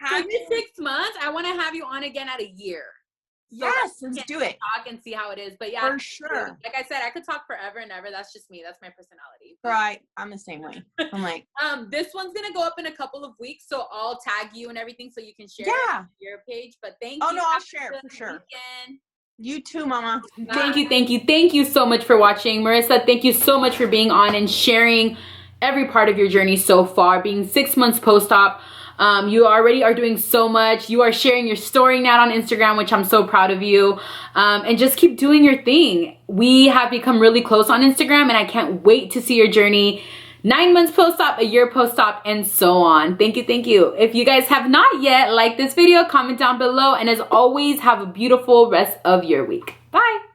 having 6 months. I want to have you on again at a year. So yes, let's do it. Talk and see how it is. But yeah, for sure. Like I said, I could talk forever and ever. That's just me. That's my personality. Right. I'm the same way. I'm like, this one's gonna go up in a couple of weeks, so I'll tag you and everything so you can share your page. But thank you. Oh no, I'll share it for sure. Weekend. You too, Mama. Bye. Thank you so much for watching. Mariza, thank you so much for being on and sharing every part of your journey so far, being 6 months post-op. You already are doing so much. You are sharing your story now on Instagram, which I'm so proud of you. And just keep doing your thing. We have become really close on Instagram, and I can't wait to see your journey. 9 months post-op, a year post-op, and so on. Thank you. If you guys have not yet, like this video, comment down below, and as always, have a beautiful rest of your week. Bye.